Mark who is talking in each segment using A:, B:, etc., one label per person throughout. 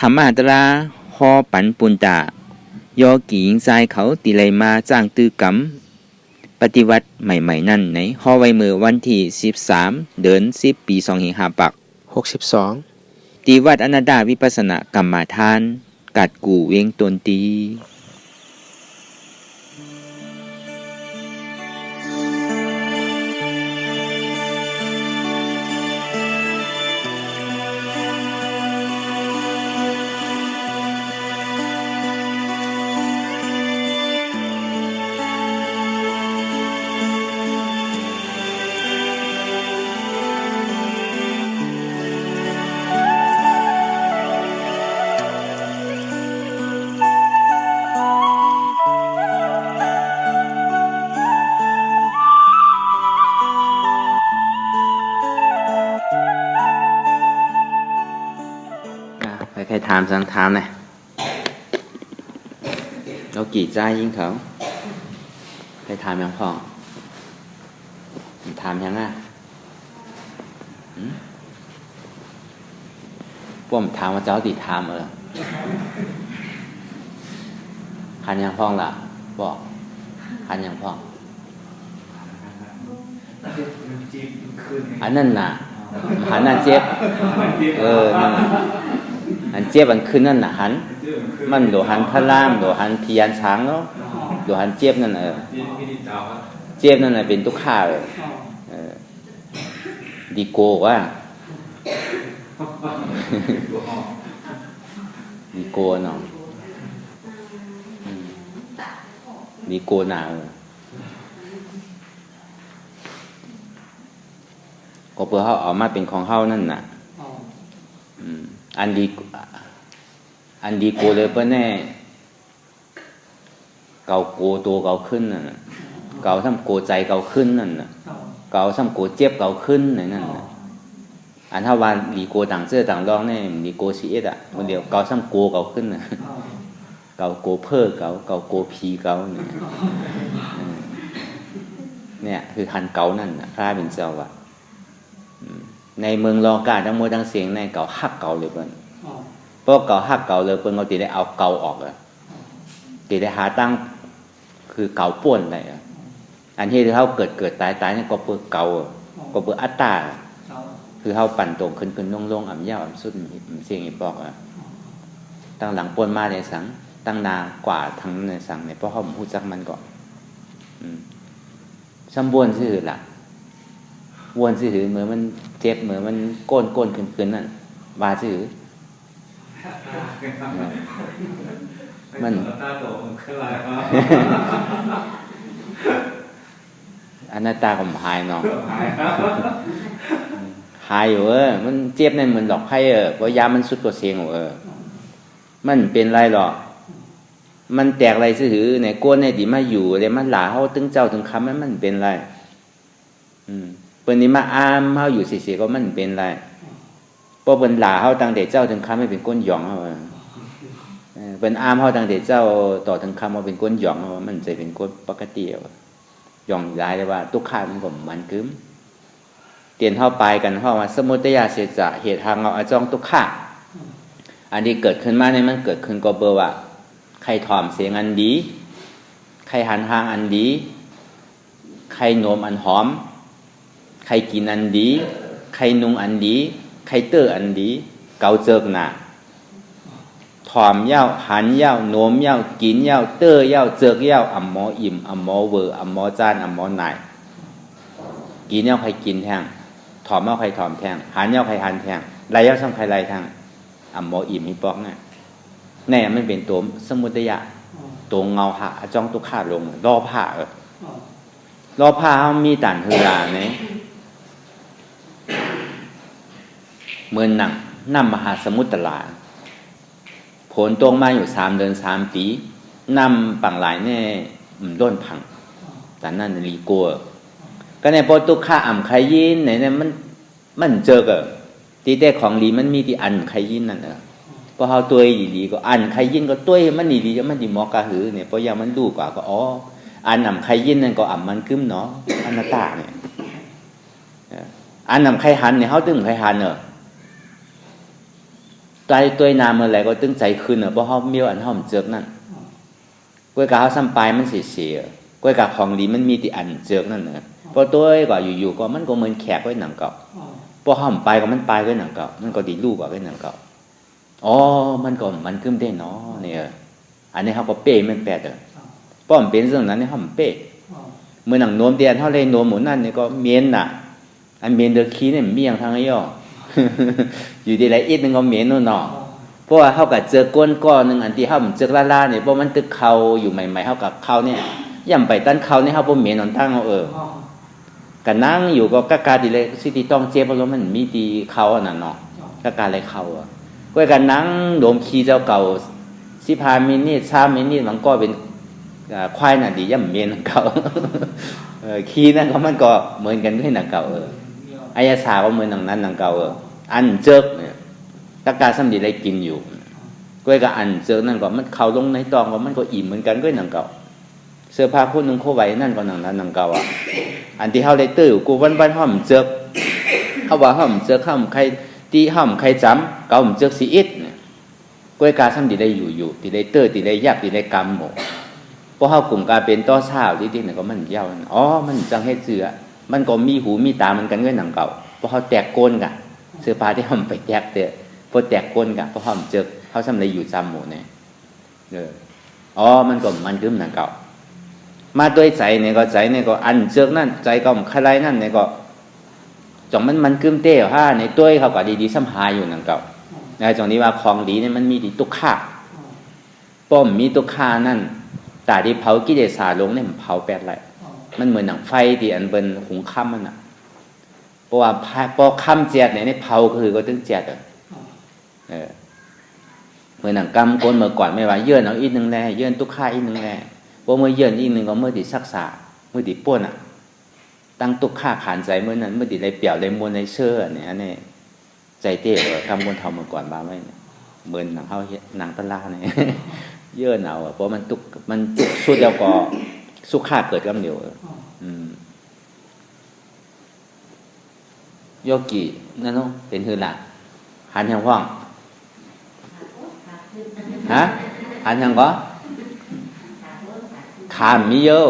A: รรมาตราฮอปันปุนตายอกียิงใจเขาติไลมาจ้างตื้อกำปฏิวัติใหม่ๆนั่นในฮอไว้มือวันที่13เดือน10ปี2562ตีวัดอนาดาวิปัสสนากรรมาทานกัดกูเวงตนตีใครถามสังถามนะเรากี่ใจยิงเขาใครถามยังพอถามยังพวกผมถามว่าเจ้าติถามหันยังพองล่ะบอกหันยังพองอันนั้นน่ะหันนั่นเจ็บนั่นอันเจ็บอันขึ้นนั่นน่ะหันมันโดหันพระรามโดหันพิยันช้างเนาะโดหันเจ็บนั่นเจ็บนั่นเป็นทุกข้าดีโกว่าดีโกเนาะดีโกหนาวก็เพื่อเขาเอามาเป็นของเขานั่นน่ะอันดีโกเลยเพื่อแน่เกาโกตัวเกาขึ้นน่ะเกาทำโกใจเกาขึ้นนั่นน่ะเกาทำโกเจ็บเกาขึ้นนั่นน่ะอันถ้าวันดีโกต่างเสื้อต่างรองเนี่ยดีโกชีเอสอ่ะวันเดียวเกาทำโกเกาขึ้นน่ะเกาโกเพ้อเกาโกพีเกาเนี่ยคือคันเกานั่นน่ะพระเป็นเจ้าว่ะในเมืองรอกาทั้งมวยทั้งเสียงในเก่าฮักเก่าเลยเปิ้นเพราะเก่าฮักเก่าเลยเปิ้นเขาตีได้เอาเก่าออกเลยตีได้หาตั้งคือเก่าป่วนได้อันที่เขาเกิดตายเนี่ยก็เปิดเก่าก็เปิดอัตตาคือเขาปั่นตรงขึ้นลงอ่ำยาวอ่ำสุดเสียงอีบอกตั้งหลังป่วนมาในสังตั้งนากว่าทั้งในสังเนี่ยเพราะเขาพูดจักมันก่อนซ้ำบวนซื่อล่ะวนซื่อเหมือนมันเจ็บเหมือนมันก้นขึ้นนั่นว่าซื่อมันอนัตตาของหายเนาะหายอยู่มันเจ็บนั่นเหมือนดอกไผ่เพราะยามันสุดกว่าเสียงมันเป็นไรหรอกมันแตกไรซื่อในก้นในดีมาอยู่เลยมันหลาเขาตึงเจ้าถึงคำมันเป็นไรเปิ้นนี้มาอ้ามเฮาอยู่เสียๆก็มันเป็นไรเพราะเปิ้นหลาเฮาตั้งแต่เจ้าถึงคำให้เป็นก้นหยองเฮาเปิ้นอ้ามเฮาตั้งแต่เจ้าต่อถึงคำว่าเป็นก้นหยองเฮามันจะเป็นก้นปกติหยองหลายเลยว่าทุกข์มันก็มันกึมเตียนเฮาไปกันเฮาว่าสมุทัยเสสะเหตุทางเอาจ้องทุกข์อันนี้เกิดขึ้นมาเนี่ยมันเกิดขึ้นก็เบอร์ว่าใครถ่อมเสียงอันดีใครหันทางอันดีใครโน้มอันหอมใครกินอันดีใครนุ่งอันดีใครเตออันดีเกาเจิกหนาถ่อมเย้าหันเย้าโน้มเย้ากินเย้าเตอเย้าเจิกเย้าอ่ำหมออิ่มอ่ำหมอเวออ่ำหมอจานอ่ำหมอไหนกินเย้าใครกินแทงถ่อมเย้าใครถ่อมแทงหันเย้าใครหันแทงไรเย้าซ้ำใครไรแทงอ่ำหมออิ่มมีปอกเนี่ยแน่มันเป็นตัวสมุทัยตัวเงาหะจ้องตุกขาลงรอผ้ารอผ้าเขามีต่านเฮือเนี่ยเหมือนหนังน้ำมหาสมุทรลาผลตรงมาอยู่3 เดือน 3 ปีน้ำปังหลายเนี่ยล้นพังแต่นั่นรีโก้ก็ในโปรตุค่าอ่ำไขยินเนี่ยมันเจอกับตีแต่ของดีมันมีที่อันไขยินนั่นพอเขาตัวดีก็อันไขยินก็ตัวมันดีจะมันดีมอกระหือเนี่ยเพราะยังมันดูกว่าก็อันอ่ำไขยินนั่นก็อ่ำมันกึ้มเนาะอนัตตาเนี่ยอันอ่ำไขหันเนี่ยเขาตึงไขหัน ใจตัวนาเมื่อไหร่ก็ตึงใจขึ้นเพราะเขาเมียวอันเขาเจอนั่นกล้วยกาเขาซ้ำปลายมันเสียกล้วยกาของดีมันมีที่อันเจอนั่นนะพอตัวก็อยู่ๆก็มันก็เหมือนแขกไว้หนังเก่าพอเขาไปก็มันไปไว้หนังเก่ามันก็ดีลูกกว่าไว้หนังเก่าอ๋อมันก็มันขึ้นได้เนาะเนี่ยอันนี้เขาก็เป้มันแปดป้อมเป็นเรื่องนั้นนี่เขาเป้เมื่อหนังโน้มเดียนเขาเลยโน้มหมุนนั่นนี่ก็เมียนน่ะอันเมียนเดอคีเนี่ยเมียงทางไอ้ย่ออยู่ดีไรอีกนึงก็เมียนนู่นเนาะเพราะว่าเขากับเจอก้นก้อนหนึ่งอันที่เขาเจอล่าเนี่ยเพราะมันตึกเขาอยู่ใหม่ๆเขากับเขาเนี่ยย่ำไปตั้นเขาเนี่ยเขาบ่เมียนนอนตั้งเอากันนั่งอยู่ก็กะกาดีเลยสิที่ต้องเจ็บเพราะมันมีดีเขาอันนั้นเนาะกะกาอะไรเขาก็กันนั่งโดมขี้เจ้าเก่า15 มินิ3 มินิมันก็เป็นควายน่ะดีย่ำเมียนเก่าขี้นั่นก็มันก็เหมือนกันด้วยหนังเก่าอายาสาก็เหมือนหนังนั้นหนังเก่าอันเจิกเนี่ยกะกาซ้ำดีได้กินอยู่ก็กับอันเจิกนั่นก็มันเขาลงในตองก็มันก็อิ่มเหมือนกันด้วยหนังเก่าเสื้อผ้าคู่นึงคู่ไว้นั่นก็หนังนั้นหนังเก่าอันที่เขาได้ตื้อกูวันๆห้อมเจิกเขาว่าห้อมเจิกห้อมใครตีห้อมใครจำเก่าห้อมเจิกสีอิดเนี่ยก้วยกาซ้ำดีได้อยู่ดีได้ตื้อดีได้ยับดีได้กำหมเพราะเขากลุ่มการเป็นต้อเช้าที่เนี่ยก็มันเย้าอ๋อมันจังให้เสือมันก็มีหูมีตามันกันด้วยหนังเก่าเพราะเขาแตกโกนกันเสื้อผ้าที่ห้อมไปแตกเตะพอแตกโกนกันเพราะห้อมเจิกเขาซ้ำได้อยู่จำหมเนี่ยอ๋อมันก็มันกึ่มหนังเก่ามาด้วยใจเนี่ยก็ใจเนี่ยก็อันเจิกนั่นใจก็ใครนั่นเนี่ยก็จ่องมันกึ่มเต้ผ้าในตัวเขาก็ดีๆซ้ำหายอยู่หนังเก่าในจ่องนี้ว่าของดีเนี่ยมันมีดีตุกข่าป้อมมีตุกข่านั่นแต่ที่เผากิเลสาลงเนี่ยมันเผาแปดไรมันเหมือนหนังไฟที่อันเป็นหุงข้ามมันอ่ะเพราะว่าพอข้ามเจ็ดเนี่ยเผาคือก็ต้องเจ็ดเหมือนหนังกำก้นเมื่อก่อนไม่ว่าเยื่อเอาอีกนึงแลเยื่อตุกข่าอีกนึงแลพอเมื่อเยื่ออีกนึงก็เมื่อติซักษาเมื่อติป้วนอ่ะตั้งตุกข่าขานใจเมื่อนั้นเมื่อติไรเปี่ยวไรมวลไรเชื่อเนี่ยนี่ใจเต้กำก้นเท่าเมื่อก่อนบ้าไว้เหมือนหนังเขาหนังตะลาเนี่ยเยื่อเอาเพราะมันตุกสุดเดียวก็สุขาเกิดกำเดียวโยกินั่นเนาะเป็นหือหลักหันยังว่างฮะหันยังก็ขามีเยอะ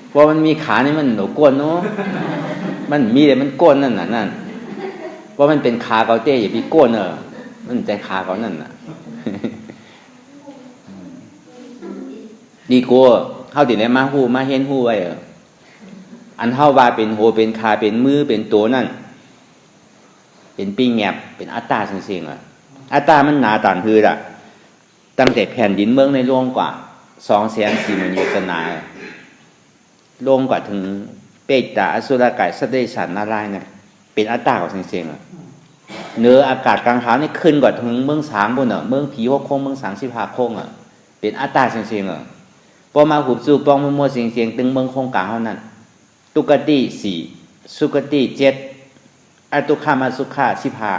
A: เพราะมันมีขานี่มันหนูก้นเนาะมันมีแต่มันก้นนั่นเพราะมันเป็นขาเกาเต้อย่าพี่ก้นมันใจขาเขานั่นน่ะดีกว่าเข้าติดในมาหูมาเห็นหูไว้อันเข้าว่าเป็นโหเป็นขาเป็นมือเป็นตัวนั่นเป็นปีแงบเป็นอัตตาจริงๆอัตตามันหนาต่านคือตั้งแต่แผ่นดินเมืองในโลกกว่า240,000 โยชนาโลกกว่าถึงเปตตาอสุรกายสัตว์เดรัจฉานนารายณ์เนี่ยเป็นอัตตาของจริงๆเนื้ออากาศกลางหาวนี่ขึ้นกว่าถึงเมืองสางบนเมืองผี6 โค้งเมืองสัง15 โค้งเป็นอัตตาจริงๆพอมาหุบจูปองมัวเสียงตึงเมืองโคงกลางเท่านั้นตุกติ4สุกติ7อตุคามาสุขา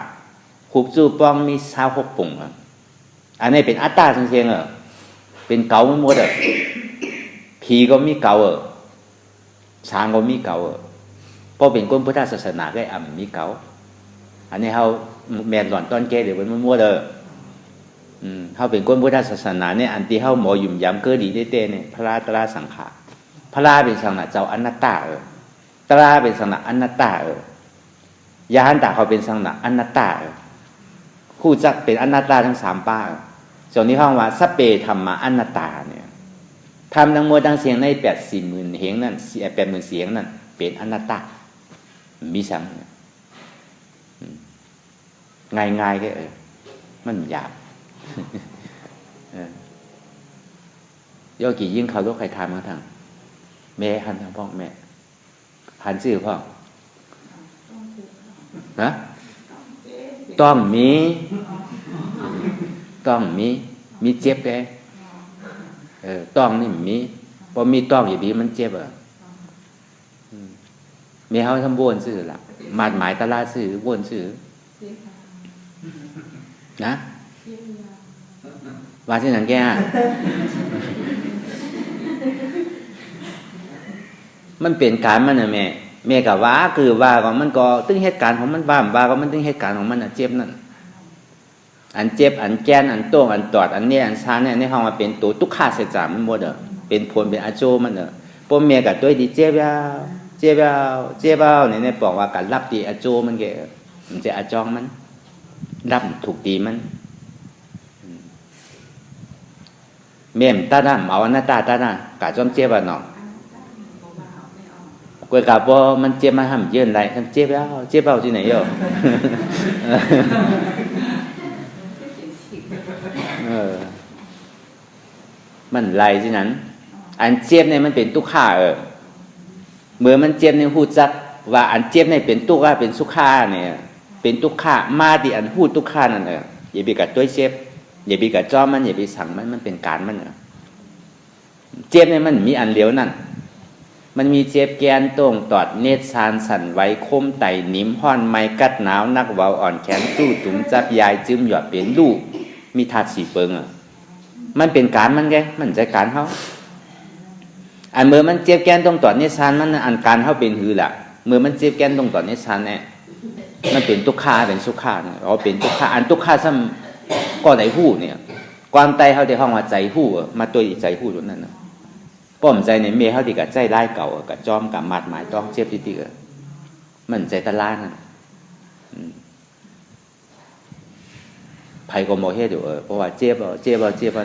A: 15หุบจูปองมี26 ปุ่งอันนี้เป็นอัตตาจริงๆเป็นเก่าหมดผีก็มีเก่าช้างก็มีเก่าพอเป็นคนพุทธศาสนาก็มีเก่าอันนี้เขาแมนหล่อนต้นแก่เดี๋ยวมันมั่วเขาเป็นคนพุทธศาสนาเนี่ยอันที่เขาหมอหยุ่มย้ำเกิดดีเต้เนี่ยพระตราสังขารพระเป็นสังขารเจ้าอนัตตาตราเป็นสังขารอนัตตายาหันตาเขาเป็นสังขารอนัตตาคู่จักเป็นอนัตตาทั้ง3 ป้าส่วนนี้เขาว่าสัพเพธัมมาอนัตตาเนี่ยทำทั้งหมดทั้งเสียงใน80,000 เสียงนั่น80,000 เสียงนั่นเป็นอนัตตามีสังง่ายๆก็มันหยาบโยกียิ่งเขาลูกใครทำมาทางแม่หันทางพ่อแม่หันซื่อพ่อนะต้องมีเจ็บเลยต้องนี่มีพอมีต้องอย่างนี้มันเจ็บแม่เขาทำวนซื่อละมาดหมายตลาดซื่อวนซื่อนะว่าเช่นนั้นแกมันเปลี่ยนการมันนะแม่กับว่าคือว่าก็มันก็ตึงเหตุการณ์ของมันบ้าก็มันตึงเหตุการณ์ของมันเจ็บนั่น อันเจ็บอันแก้นอันโต้งอันตอดอันเนี้ยอันช้าเนี่ยในห้องมาเป็นตัวทุกขาเสียจามันหมดเป็นผลเป็นอาโจมันพวกเมียกับตัวดีเจ็บยาวเจ็บยาวเจ็บยาวเนี่ยบอกว่าการรับดีอาโจมันแกมันจะอาจองมันรับถูกตีมันเมียมตาดำเอาหน้าตาตาดำกะจอมเจ็บอ่ะเนาะกวยกับว่ามันเจ็บมาห้ามเยินไรมันเจ็บยาวเจ็บยาวที่ไหนเยอะมันไรที่นั้นอันเจ็บเนี่ยมันเป็นทุกข์เมื่อมันเจ็บในหูจักว่าอันเจ็บเนี่ยเป็นทุกข์เป็นสุขาเนี่ยเป็นทุกข์มาดิอันหูทุกข์นั่นอย่าไปกับตัวเจ็บอย่าไปกับจ้อมันอย่าไปสั่งมันเป็นการมันเจ็บเนี่ยมันมีอันเลี้ยวนั่นมันมีเจ็บแกนตรงตอดเนตรซานสั่นไว้คมไตนิ่มห้อนไม้กัดหนาวนักเว้าอ่อนแขนสู้ตุ่มจับยายจื้มหยอดเป็นลูกมีธาตุสีเปิงมันเป็นการมันไงมันใจการเขาอันเมื่อมันเจ็บแกนตรงตอดเนตรซานมันอันการเขาเป็นหือละเมื่อมันเจ็บแกนตรงตอดเนตรซานเนี่ยมันเป็นทุกขาเป็นสุขาเนี่ยเราเป็นทุกขาอันทุกขาซ้ำก็ไหนหู้เนี่ยความใจเขาได้ห้องว่าใจหู้มาตัวใจหู้ตัวนั้นป้อมใจในเมย์เขาดีกับใจไล่เก่ากับจอมกับมัดหมายต้องเจ็บที่มันใจตะล่านั่นไผก็โมเฮ็ดอยู่เพราะว่าเจ็บ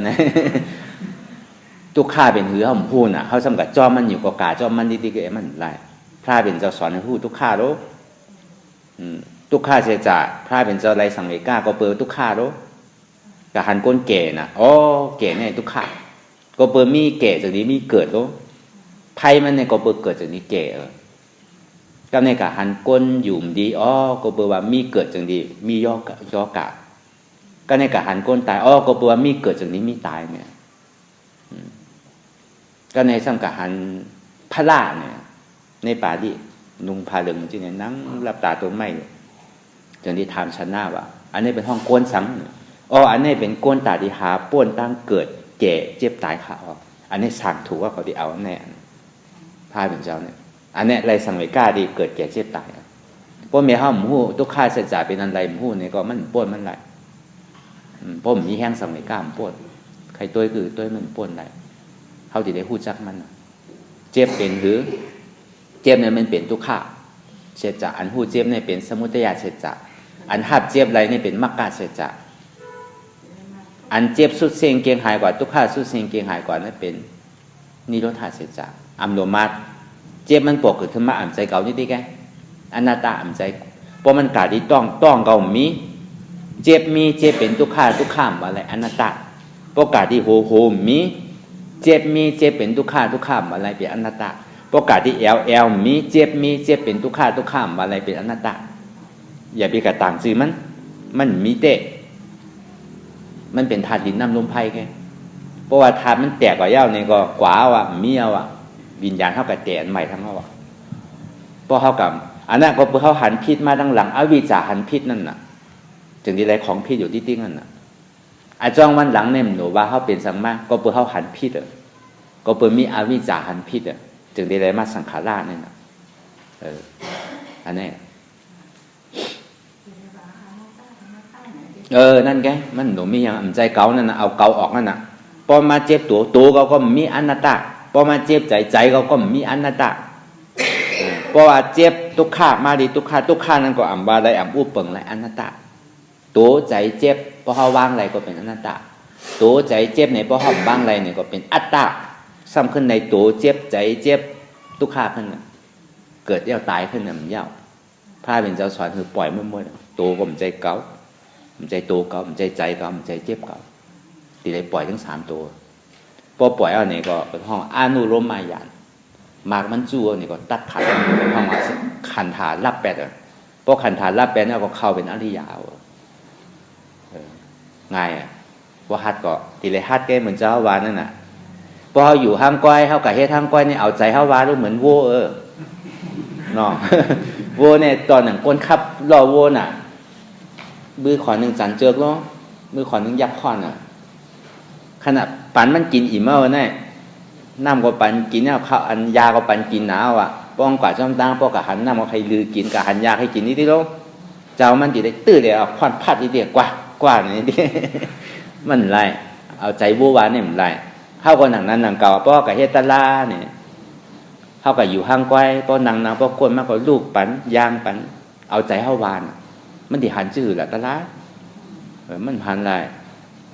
A: นะทุกข้าเป็นหือเขาพูดเขาสำกับจอมมันอยู่กับกาจอมมันดีๆก็มันไรพระเป็นเจ้าสอนให้พูดทุกข้ารู้ทุกข้าเสียจ่าพระเป็นเจ้าไรสังเวก้าก็เปิดทุกข้ารู้กับหันก้นเก๋นะอ๋อเก๋เนี่ยทุกข้าก็เปิดมีเก๋จากนี้มีเกิดรู้ไพ่มันเนี่ยก็เปิดเกิดจากนี้เก๋ก็ในกับหันก้นหยุ่มดีอ๋อก็เปิดว่ามีเกิดจากนี้มีย่อกะก็ในกับหันก้นตายอ๋อก็เปิดว่ามีเกิดจากนี้มีตายเนี่ยก็ในสังกัดหันพระล่าเนี่ยในป่าดินุ่งผ้าเหลืองที่เนี่ยนั่งรับตาต้นไม้จนที่ถามชนะว่าอันนี้เป็นห้องโกนสังอ๋ออันนี้เป็นโกนตาที่หาป้วนตั้งเกิดแก่เจ็บตายขาอันนี้สั่งถูกว่าเขาที่เอาแน่พาเป็นเจ้าเนี่ยอันนี้ไรสังเวก้าดีเกิดแก่เจ็บตายเพราะเมียห้ามหูทุกข้าเสียจ่าเป็นอะไรหูเนี่ยก็มันป้วนมันไรเพราะมีแห้งสังเวก้ามันป้วนใครตัวคือตัวมันป้วนไรเขาที่ได้หูจักมันเจ็บเป็นหรือเจ็บเนี่ยมันเป็นทุกข์เสียจ่าอันหูเจ็บเนี่ยเป็นสมุทัยเสียจ่าอันหับเจ็บอะไรเนี่ยเป็นมรรคเสียจ่าอันเจ็บสุดเสียงเกียงหายกว่าทุกข์สุดเสียงเกียงหายกว่านั่นเป็นนิโรธาเสียจ่าอัมโลมาเจ็บมันปกขึ้นมาอ่ำใจเก่านี่ดีแกอนัตตาอ่ำใจเพราะมันกาดีต้องเก่ามีเจ็บเป็นทุกข์อะไรอนัตตาเพราะกาดีโหมีเจ็บเป็นทุกข์อะไรเป็นอนัตตาเพราะกาดีแอลมีเจ็บเป็นทุกข์อะไรเป็นอนัตตาอย่าไปกระต่างซื้อมันมีเตะมันเป็นธาตุดินน้ำลมไฟไงเพราะว่าธาตุมันแตกกว่าเย้าเนี่ยก็กว่าว่ะมีเอาว่ะวิญญาณเท่ากับแตกใหม่ทั้งเอาว่ะเพราะเขากับอันนั้นก็เพื่อเขาหันพิษมาดังหลังอวิชชาหันพิษนั่นน่ะจึงที่ไรของพิษอยู่ที่ติ้งนั่นน่ะอาจองวันหลังเนี่ยหนูว่าเขาเป็นสังมาก็เพื่อเขาหันพิษก็เพื่อมีอวิชชาหันพิษจึงที่ไรมาสังขาราเนี่ยน่ะอันนี้นั่นไงมันหนูมีอย่างใจเก่านั่นนะเอาเก่าออกนั่นน่ะพอมาเจ็บตัวเขาก็มีอนัตตาพอมาเจ็บใจเขาก็มีอนัตตาเพราะว่าเจ็บทุกข์มาดีทุกข์นั่นก็อ่ำบาอะไรอ่ำอู้เปิงอะไรอนัตตาตัวใจเจ็บพอเขาวางอะไรก็เป็นอนัตตาตัวใจเจ็บเนี่ยพอเขาวางอะไรเนี่ยก็เป็นอัตตาซ้ำขึ้นในตัวเจ็บใจเจ็บทุกข์ขึ้นเกิดเย้าตายขึ้นมันเย้าพระเป็นเจ้าสอนคือปล่อยเมื่อตัวก็มันใจเก่ามันใจตัวเก่ามันใจเก่ามันใจเจ็บเก่าที่ได้ปล่อยทั้ง3ตัวพอปล่อยเอาเนี่ยก็เป็นห้องอนุโลมมายานมากมันจู่เนี่ยก็ตัดขาดเป็นห้องขันธารับแปดพอขันธารับแปดเนี่ยก็เข้าเป็นอริยาง่ายว่าฮัดก็ที่เลยฮัดแกเหมือนเจ้าวานั่นน่ะพอเขาอยู่ห้างก้อยเขากับเฮ็ดห้างก้อยเนี่ยเอาใจเขาวารู้เหมือนโว้เนาะโว้เนี่ยตอนหนังก้นขับรอโว้น่ะมือขอหนึ่งจันเจือกล้อมือขอหนึ่งยักษ์ข้อนขณะปันมันกินอิ่มเอาเนี่ยน้ำก็ปันกินเนี่ยข้าวอันยาก็ปันกินหนาวป้องกว่าจ้องตั้งป้องกับหันน้ำก็ใครลือกินกับหันยาให้กินนี่ที่โลเจ้ามันติได้ตื้อเลยข้อนพัดนี่เดียกว่า กว่านี่ดิมันไรเอาใจบัววานนี่มันไรเข้าก็หนังนั้นหนังเก่าป้อกับเฮตลาเนี่ยเข้ากับอยู่ห้างก้อยป้อหนังป้อกวนมากกว่าลูกปันยางปันเอาใจเข้าวานมันดิหันจื่อแหละตลามันพันไร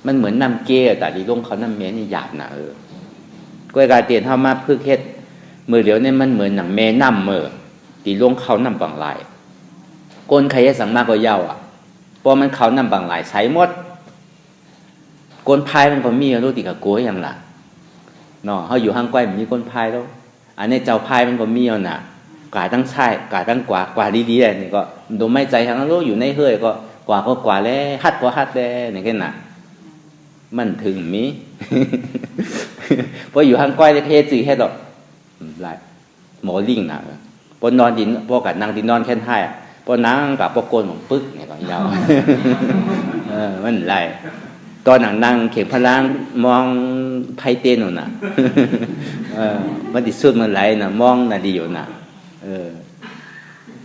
A: มันเหมือนน้ำเกลือแต่ดีลงเขาน้ำเมนี่หยาบนะกล้วยกาเตียนเข้ามาพึ่งเฮ็ดมือเดียวเนี่ยมันเหมือนหนังเมน้ำมือตีลงเขาน้ำบางลายก้นใครจะสั่งมากกว่าเย้าพอมันเขาน้ำบางลายใช้หมดก้นพายมันก็มีรู้ติกับโก้อย่างละเนาะเขาอยู่ห้างก้อยมันมีก้นพายแล้วอันนี้เจ้าพายมันก็มีเอาน่ะกาตั้งใช่กาตั้งกว่าดีๆเลยนี่ก็ดูไม่ใจทั้งรู้อยู่ในเฮือยก็กว่าแล้วฮัดก็ฮัดแล้วนี่แค่น่ะมันถึงมีพออยู่ห้างก้อยเลยเฮ็ดสิเฮ็ดหรอกหลายหมอลิงน่ะพอนอนดินพอกับนางดินนอนแค่ท้ายพอนางกับพอโกนของปึ๊กเนี่ยก็ยาวมันหลายตอนนั่งเข็มพลังมองไพ่เต้นหนูน่ะมันติดสุดมันไหลน่ะมองน่ะดีอยู่น่ะ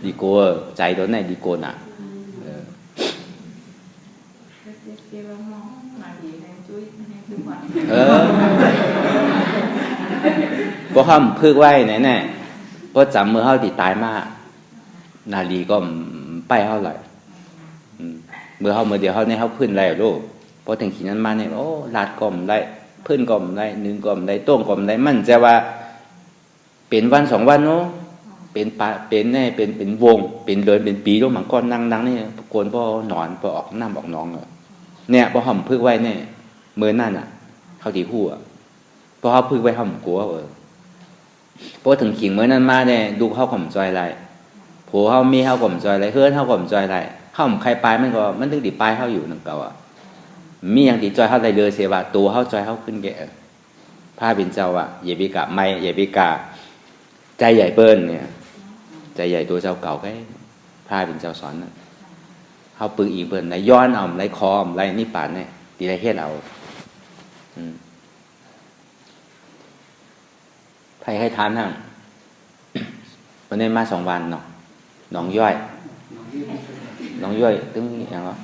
A: ดีโก้ใจตัวไหนดีโก้น่ะพอห้ามพึกไว้ไหนแน่พอจำมือเขาติดตายมากนาลีก็ไปเท่าไหร่เมื่อเขาเมื่อเดียวเขาในเขาพื้นไรลูกพอถึงขีนั้นมาเนี่ยโอ้ลาดกลมได้พื้นกลมได้นึ่งกลมได้ต้งกลมได้มันจะว่าเป็นวัน2 วันเนาะเป็นปะเป็นแน่เป็นวงเป็นเดินเป็นปีลูกหมังก้อนนั่งนี่โกนพอหนอนพอออกน้ำออกน้องเนี่ยพอห้ามพึกไว้เนี่ยเมื่อนั่นเขาตีหัวพอเขาพึกไว้ห้ามกลัวพอถึงขิงเมื่อนั้นมาเนี่ยดูเขาข่มจอยไรผัวเขามีเขาข่มจอยไรเฮือนเขาข่มจอยไรเขาใครปลายมันถึงติดปลายเขาอยู่นั่งเก่ามีอย่างติดจอยเขาไรเลยเสียว่าตัวเขาจอยเขาขึ้นแก่ผ้าเป็นเจ้าเยบิกะไม่เยบิกะใจใหญ่เปิ้ลเนี่ยใจใหญ่ตัวเจ้าเก่าแค่ผ้าเป็นเจ้าสอนนั่นเขาปืนอีเปิ้ลไรย้อนเอาไรคอมไรนิป่านเนี่ยตีไรเฮ็ดเอาให้ทานทั้งวันนี้มา2 วันเนาะน้องย่อยตึ้งอย่างวะ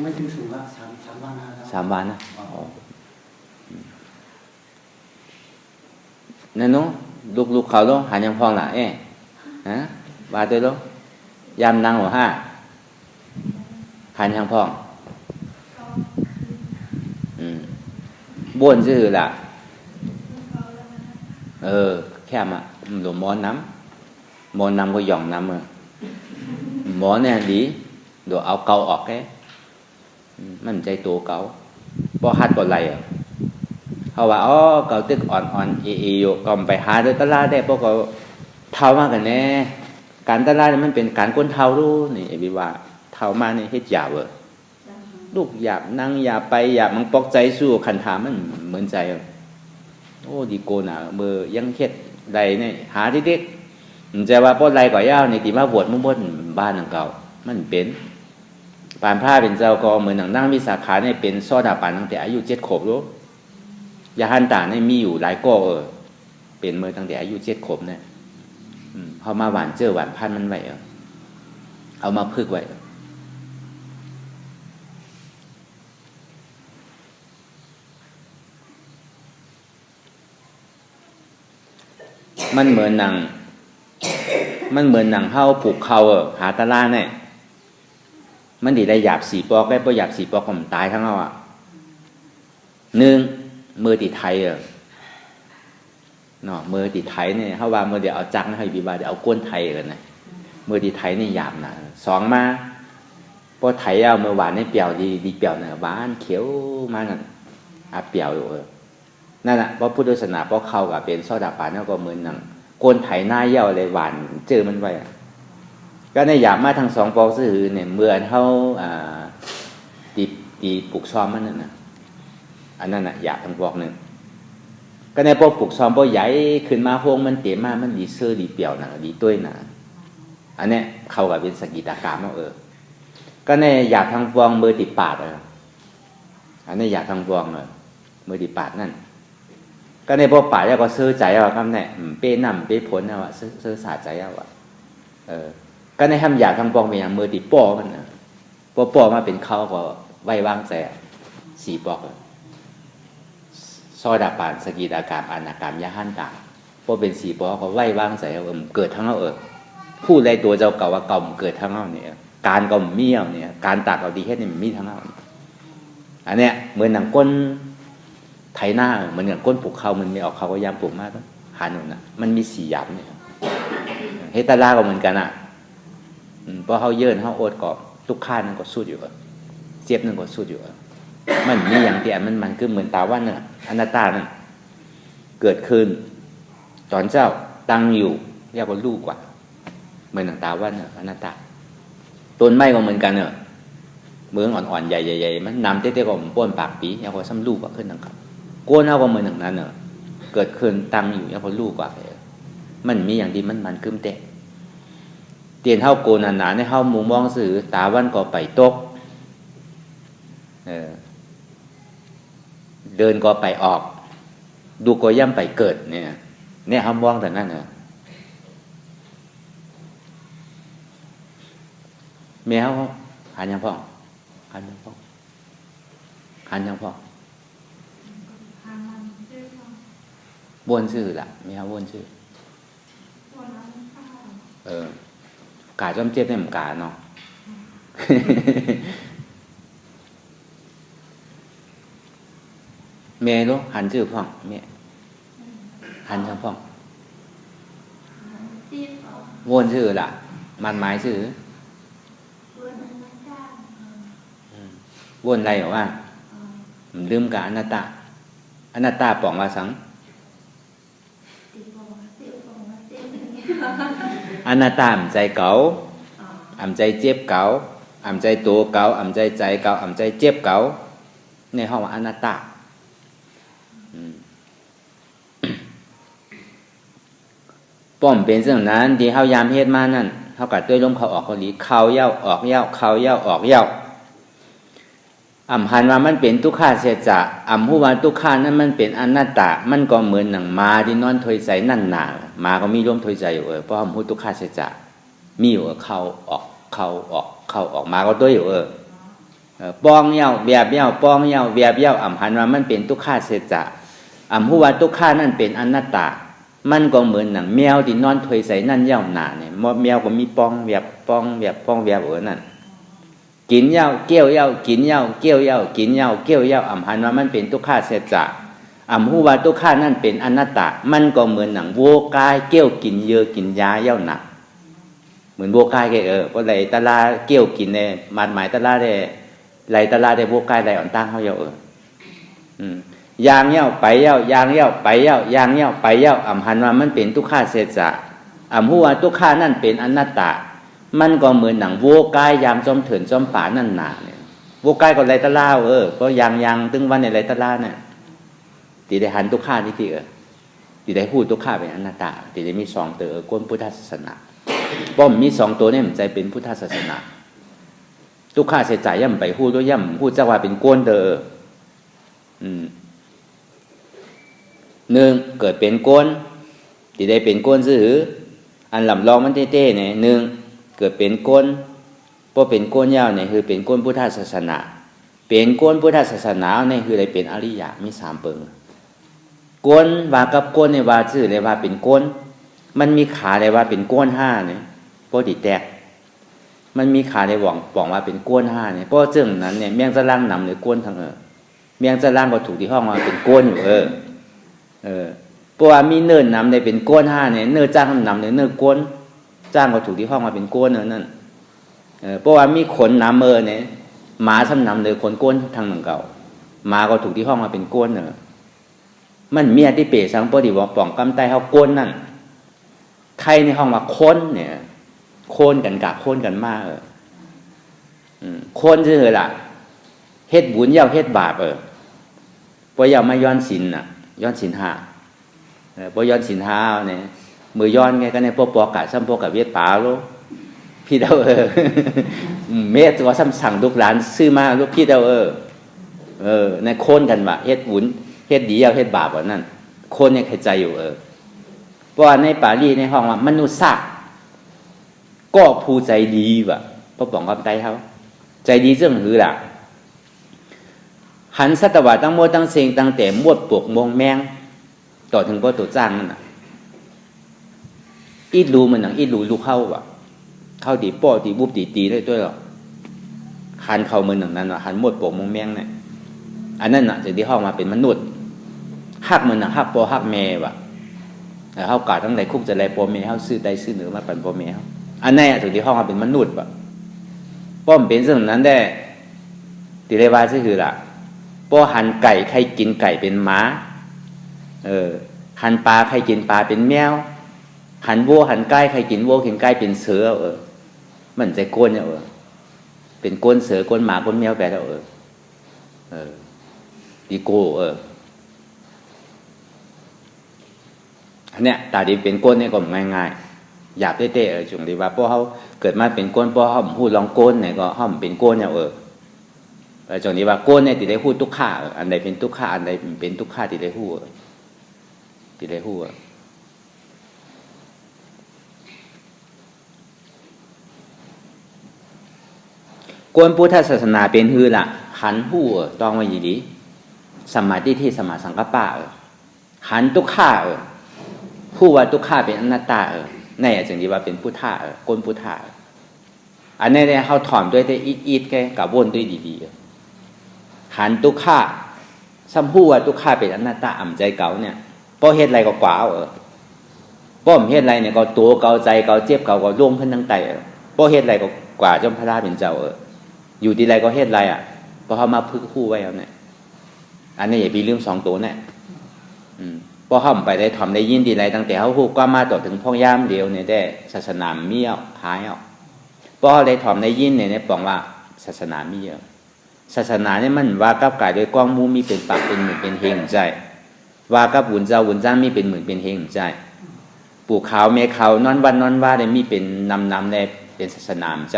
B: ไม่ถึงสูงละ3 วันนะครับ
A: 3 วันนะนั่นนู้ลูกเขาลูกหายังพองละฮะว่าตัวลูกยามนั่งหัว5หายังพองบ้วนซื่อละแค่มาหลวมมอนน้ำก็หย่องน้ำหมอเนี่ยดีเดี๋ยวเอาเกาออกแค่มันใจตัวเกาพอฮัดก่อนไรเขาว่าเกาตึกอ่อนอยู่ก็ไปหาโดยตลาดได้พวกเขาเท่ามากกันแน่การตลาดมันเป็นการก้นเท่ารู้นี่ไอ้บิว่าเท่ามาเนี่ยเฮ็ดหยาบลูกหยาบนั่งหยาบไปหยาบมันปอกใจสู้ขันถามมันเหมือนใจโอ้ดีโกน่ะมือยังเฮ็ดใดเนี่ยหาที่เด็กมันจะว่าป้นไรก่อย่าในตีมาบวชมุ่งบนบ้านหลังเก่ามันเป็นปานผ้าเป็นเจ้าก็เหมือนหนังนั่งมีสาขาเนี่ยเป็นซอดาปานตั้งแต่อายุ7 ขวบรู้ยาฮันตาเนี่ยมีอยู่หลายก้อเป็นเมื่อตั้งแต่อายุ7 ขวบเนี่ยเขามาหวานเจอหวานพันมันไว้เอามาพึกไว้มันเหมือนหนังเฮาปลูกเขาหาตะล่าเนี่ยมันดีได้หยาบ4 ปอกได้พอหยาบ4 ปอกผมตายทั้งเอา1มือติดไทยเนาะมือติดไทยเนี่ยเฮาว่ามือเดี๋ยวเอาจักรให้บีบาเดี๋ยวเอาก้นไทยกันนะมือติดไทยนี่หยาบนะ2มาพอไทยเอามือหวานนี่เปรี้ยวดีเปรี้ยวนะหวานเขียวมานั่นเปรี้ยวอยู่นั่นแหละเพราะพุทธศาสนาเพราะเขากับเป็นซอดาปานแล้วก็เหมือนหนังก้นไถหน้าเย่าเลยหวานเจอมันไว้ก็ในหยาบมาทาง2 ปอกซื่อเนี่ยเมื่อเขาตีปลูกซ้อมมันนั่นนะอันนั้นหยาบทางปอกนึงก็ในพวกปลูกซ้อมพวกใหญ่ขึ้นมาพวกมันเต็มมากมันดีเสื้อดีเปี่ยวหนาดีตุ้ยหนาอันนี้เขากับเป็นสกิตากรรมก็ในหยาบทางปองมือติดปาดอันนี้หยาบทางปองมือติดปาดนั่นก็ในพวกป่าแล้วก็ซื้อใจครับเนี่ยเป้นำเป้ผลซื้อสาใจก็ในทำอยากทำปองเป็นอย่างมือติดป้อมันป้อมาเป็นเขาก็ไ ไว้วางใจสีปอกซอยดาปานสกีดากามอานากามยาหันตาเพราะเป็นสีปอกเขาไว้วางใจเกิดทั้งเราพูดในตัวเจ้าเก่าว่าเก่าเกิดทั้งเราเนี่ยการเก่าเมี่ยวเนี่ยการตากเอาดีแค่นี้มันมีทั้งเราอันเนี้ยเหมือนหนังก้นไถหน้าเหมือนอย่างก้นปลูกเขามันมีออกเขาก็ยามปลูกมากหาหนุนนะมันมีสีหยาบเนี่ยเฮตาล่าก็เหมือนกันอ่ะเพราะเขาเยินเขาโอดกอบทุกข้านั่นก็สู้อยู่เจี๊ยบนั่นก็สู้อยู่มันมีอย่างที่มันคือเหมือนตาว่าเนี่ยอนัตตานั่นเกิดขึ้นตอนเจ้าตั้งอยู่เรียกว่าลูกกว่าเหมือนหนังตาว่าเนี่ยอนัตตาต้นไม้ก็เหมือนกันเนี่ยเมืองอ่อนๆใหญ่ๆมันนำเต้ๆก็ป้นปากปีเรียกว่าซ้ำลูกกว่าขึ้นหนังครับโกนเอาก็เหมือนหนังนั้นเนี่ยเกิดขึ้นตั้งอยู่เรียกว่าลูกกว่ามันมีอย่างดีมันกึ้มเตะเตียนเท่าโกนหนาในเท่ามุมมองสื่อตาวันก็ไปตกเดินก็ไปออกดูก็ย่ำไปเกิดเนี่ยห้ามมองแต่นั่นแมวหันยังพ่อหันยังพ่อวนชื่อละแมววนชื่อกาจ้อมเจ็บเนี่ยมันกาเนาะ แม่รู้หันชื่อพ่องแม่หันช่างพ่องวนชื่อละมันหมายชื่อวนอะไรหรอว่าลืมกับอนัตตาป่องมาสังอนัตตาใจเก่าใจเจ็บเก่าใจตัวเก่าใจใจเก่าใจเจ็บเก่าในห้องอนัตตาป้อมเป็นเรื่องนั้นที่เขายามเฮ็ดมานั่นเขากัดด้วยลมเขาออกเขาหลีเขาเย้าออกเย้าเขาเย้าออกเย้าหันว่ามันเป็นทุกขาเสียจะผู้ว่าทุกขานั้นมันเป็นอนัตตามันก็เหมือนหนังมาที่นอนถอยใจนั่นหนามาก็มีร่วมถอยใจอยู่เพราะผู้ทุกขาเสียจะมีอยู่เข้าออกเข้าออกเข้าออกมาก็ด้วยอยู่ป้องเย้าเบียบเย้าป้องเย้าเบียบเย้าหันว่ามันเป็นทุกขาเสียจะผู้ว่าทุกขานั้นเป็นอนัตตามันก็เหมือนหนังแมวที่นอนถอยใจนั่นเย้าหนาเนี่ยแมวก็มีป้องเบียบป้องเบียบป้องเบียบนั่นกินเหย้าเกี้ยวเหย้ากินเหย้าเกี้ยวเหย้ากินเหย้าเกี้ยวเหย้าหันว่ามันเป็นทุกขาเสจะผู้ว่าทุกขานั่นเป็นอนัตตามันก็เหมือนหนังโวกายเกี้ยวกินเยอะกินยาเหย้าหนักเหมือนโวกายเพราะไหลตะลาเกี้ยวกินเนี่ยมาดหมายตะลาได้ไหลตะลาได้โวกายไหลอ่อนตั้งเขาเหย้ายางเหย้าไปเหย้ายางเหย้าไปเหย้ายางเหย้าไปเหย้าหันว่ามันเป็นทุกขาเสจะผู้ว่าทุกขานั่นเป็นอนัตตามันก็เหมือนหนังโวกายยามจอมเถินจอมป่านั่นหนาเนี่ยโวกายก็ไรตะล่าเพราะยางตึงวันในไรตะล่าเนี่ยตีได้หันทุกข้านี่ตีได้พูดทุกข้าเป็นอนัตตาตีได้มีสองตัวก้นพุทธศาสนาป้อมมีสองตัวเนี่ยมันใจเป็นพุทธศาสนาทุกข้าเสียใจย่ำไปพูดด้วยย่ำพูดจะว่าเป็นก้นหนึ่งเกิดเป็นก้นตีได้เป็นก้นซื่ออันลำลองมันเต้ๆเนี่ยหนึ่งเกิดเป็นก้นเพราะเป็นก้นยาวเนี่ยคือเป็นก้นพุทธศาสนาเป็นก้นพุทธศาสนาเนี่ยคืออะไรเป็นอริยะมีสามเปิงก้นว่ากับก้นในว่าชื่อเลยว่าเป็นก้นมันมีขาเลยว่าเป็นก้นห้าเนี่ยเพราะติแตกมันมีขาในบอกว่าเป็นก้นห้าเนี่ยเพราะเรื่องนั้นเนี่ยเมียงจะล่างนำหรือก้นทางเมียงจะล่างก็ถูกที่ห้องมาเป็นก้นอยู่เพราะว่ามีเนินนำได้เป็นก้นห้าเนี่ยเนินจ้างนำเนี่ยเนินก้นจ้างก็ถูกที่ห้องมาเป็นก้นนั่นเพราะว่ามีขนน้ำเนี่ยหมาซ้ำนำเลยขนก้นทางหนังเก่าหมาก็ถูกที่ห้องมาเป็นก้นมันเมียที่เปรสังปฏิวัติป่องกำไตเขาก้นนั่นไทยในห้องว่าค้นเนี่ยโคนกันกะโคนกันมากโคนชื่อล่ะเฮ็ดบุญเย้าเฮ็ดบาปพอเย้ามาย้อนศีลน่ะย้อนศีลห้าพอย้อนศีลห้าเนี่ยมือย้อนไงก็ในพวกปอกะซ้ำพวกกับเวทป่าโลพี่เดาเมตตัวซ้ำสั่งลูกหลานซื้อมาลูกพี่เดาในโคนกันว่าเฮ็ดบุญเฮ็ดดีเอาเฮ็ดบาปว่านั่นโคนเนี่ยเข้าใจอยู่เพราะว่าในปาลีในห้องว่ามนุษย์ซะก็ผู้ใจดีว่ะพอบอกกับใจเขาใจดีเรื่องหือล่ะ หันสัตวะตั้งหมดตั้งเสียงตั้งแต่มวดปวกมงแมงต่อถึงก็ตัวจ้างนั่นน่ะอีรู้มันหนังอีรู้เข้าว่ะเข้าตีป้อตีบุบตีได้ด้วยหรอหันเข้ามือหนังนั้นว่ะหันมวดปวกมงแมงเนี่ยอันนั้นน่ะจะที่เข้ามาเป็นมนุษย์หักมือหนังหักป้อหักแม่ว่ะเข้ากาดทั้งในคุกจะไรป้อแม่เข้าซื้อใดซื้อเหนือมาปั่นป้อแม่เขาอันนี้ถึงที่เข้ามาเป็นมนุษย์ว่ะป้อมเป็นสิ่งนั้นได้ตีเรวาคือล่ะป้อหันไก่ใครกินไก่เป็นม้าหันปลาใครกินปลาเป็นแมวหันวัวหันไก่ใครกินวัวกินไก่เป็นเสือมันใจก้นเนี่ยเป็นก้นเสือก้นหมาก้นแมวแบบดีโก้อันเนี้ยตาดีเป็นก้นเนี่ยก็ง่ายๆหยาบเต้ๆจงดีว่าป้อเขาเกิดมาเป็นก้นป้อเขาพูดลองก้นเนี่ยก็เขาเป็นก้นเนี่ยจงดีว่าก้นเนี่ยติได้พูดทุกข้าอันใดเป็นทุกข้าอันใดเป็นทุกข้าติได้พูดติได้พูดกวนพุทธศาสนาเป็นฮือละหันหู้ต้องว่าอย่างนี้สมาธิที่สมาสังกัปปะหันทุกข้าผู้ว่าทุกข้าเป็นอนัตตาในจึงดีว่าเป็นพุทธะกวนพุทธะอันนี้เนี่ยเขาถอมด้วยได้อีดแกกับวนด้วยดีๆหันทุกข้าซ้ำผู้ว่าทุกข้าเป็นอนัตตาอ่ำใจเก่าเนี่ยป้อเฮ็ดอะไรก็กว่าป้อมเฮ็ดอะไรเนี่ยก็ตัวเก่าใจเก่าเจ็บเก่าก็ร่วงขึ้นทั้งไตป้อเฮ็ดอะไรก็กว่าจอมพระราเป็นเจ้าอยู่ที่ไรก็เฮ็ดไรเพราะเขามาพึ่งคู่ไว้แล้วเนี่ยอันนี้อย่าไปลืม2ตัวเนี่ยเพราะเขาไปได้ทำได้ยินดีไรตั้งแต่เขาคู่ก็มาต่อถึงพ่อย่ามเดียวเนี่ยได้ศาสนาเมี่ยวหายเพราะเขาได้ทำได้ยินเนี่ยบอกว่าศาสนาเมี่ยวศาสนาเนี่ยมันว่ากับกายโดยกว้างมูมีเป็นปากเป็นหมื่นเป็นเฮงใจว่ากับบุญเจ้าบุญจ้ามีเป็นหมื่นเป็นเฮงใจปู่ขาวเมฆขาวนอนวันนอนว่าได้มีเป็นนำได้เป็นศาสนาใจ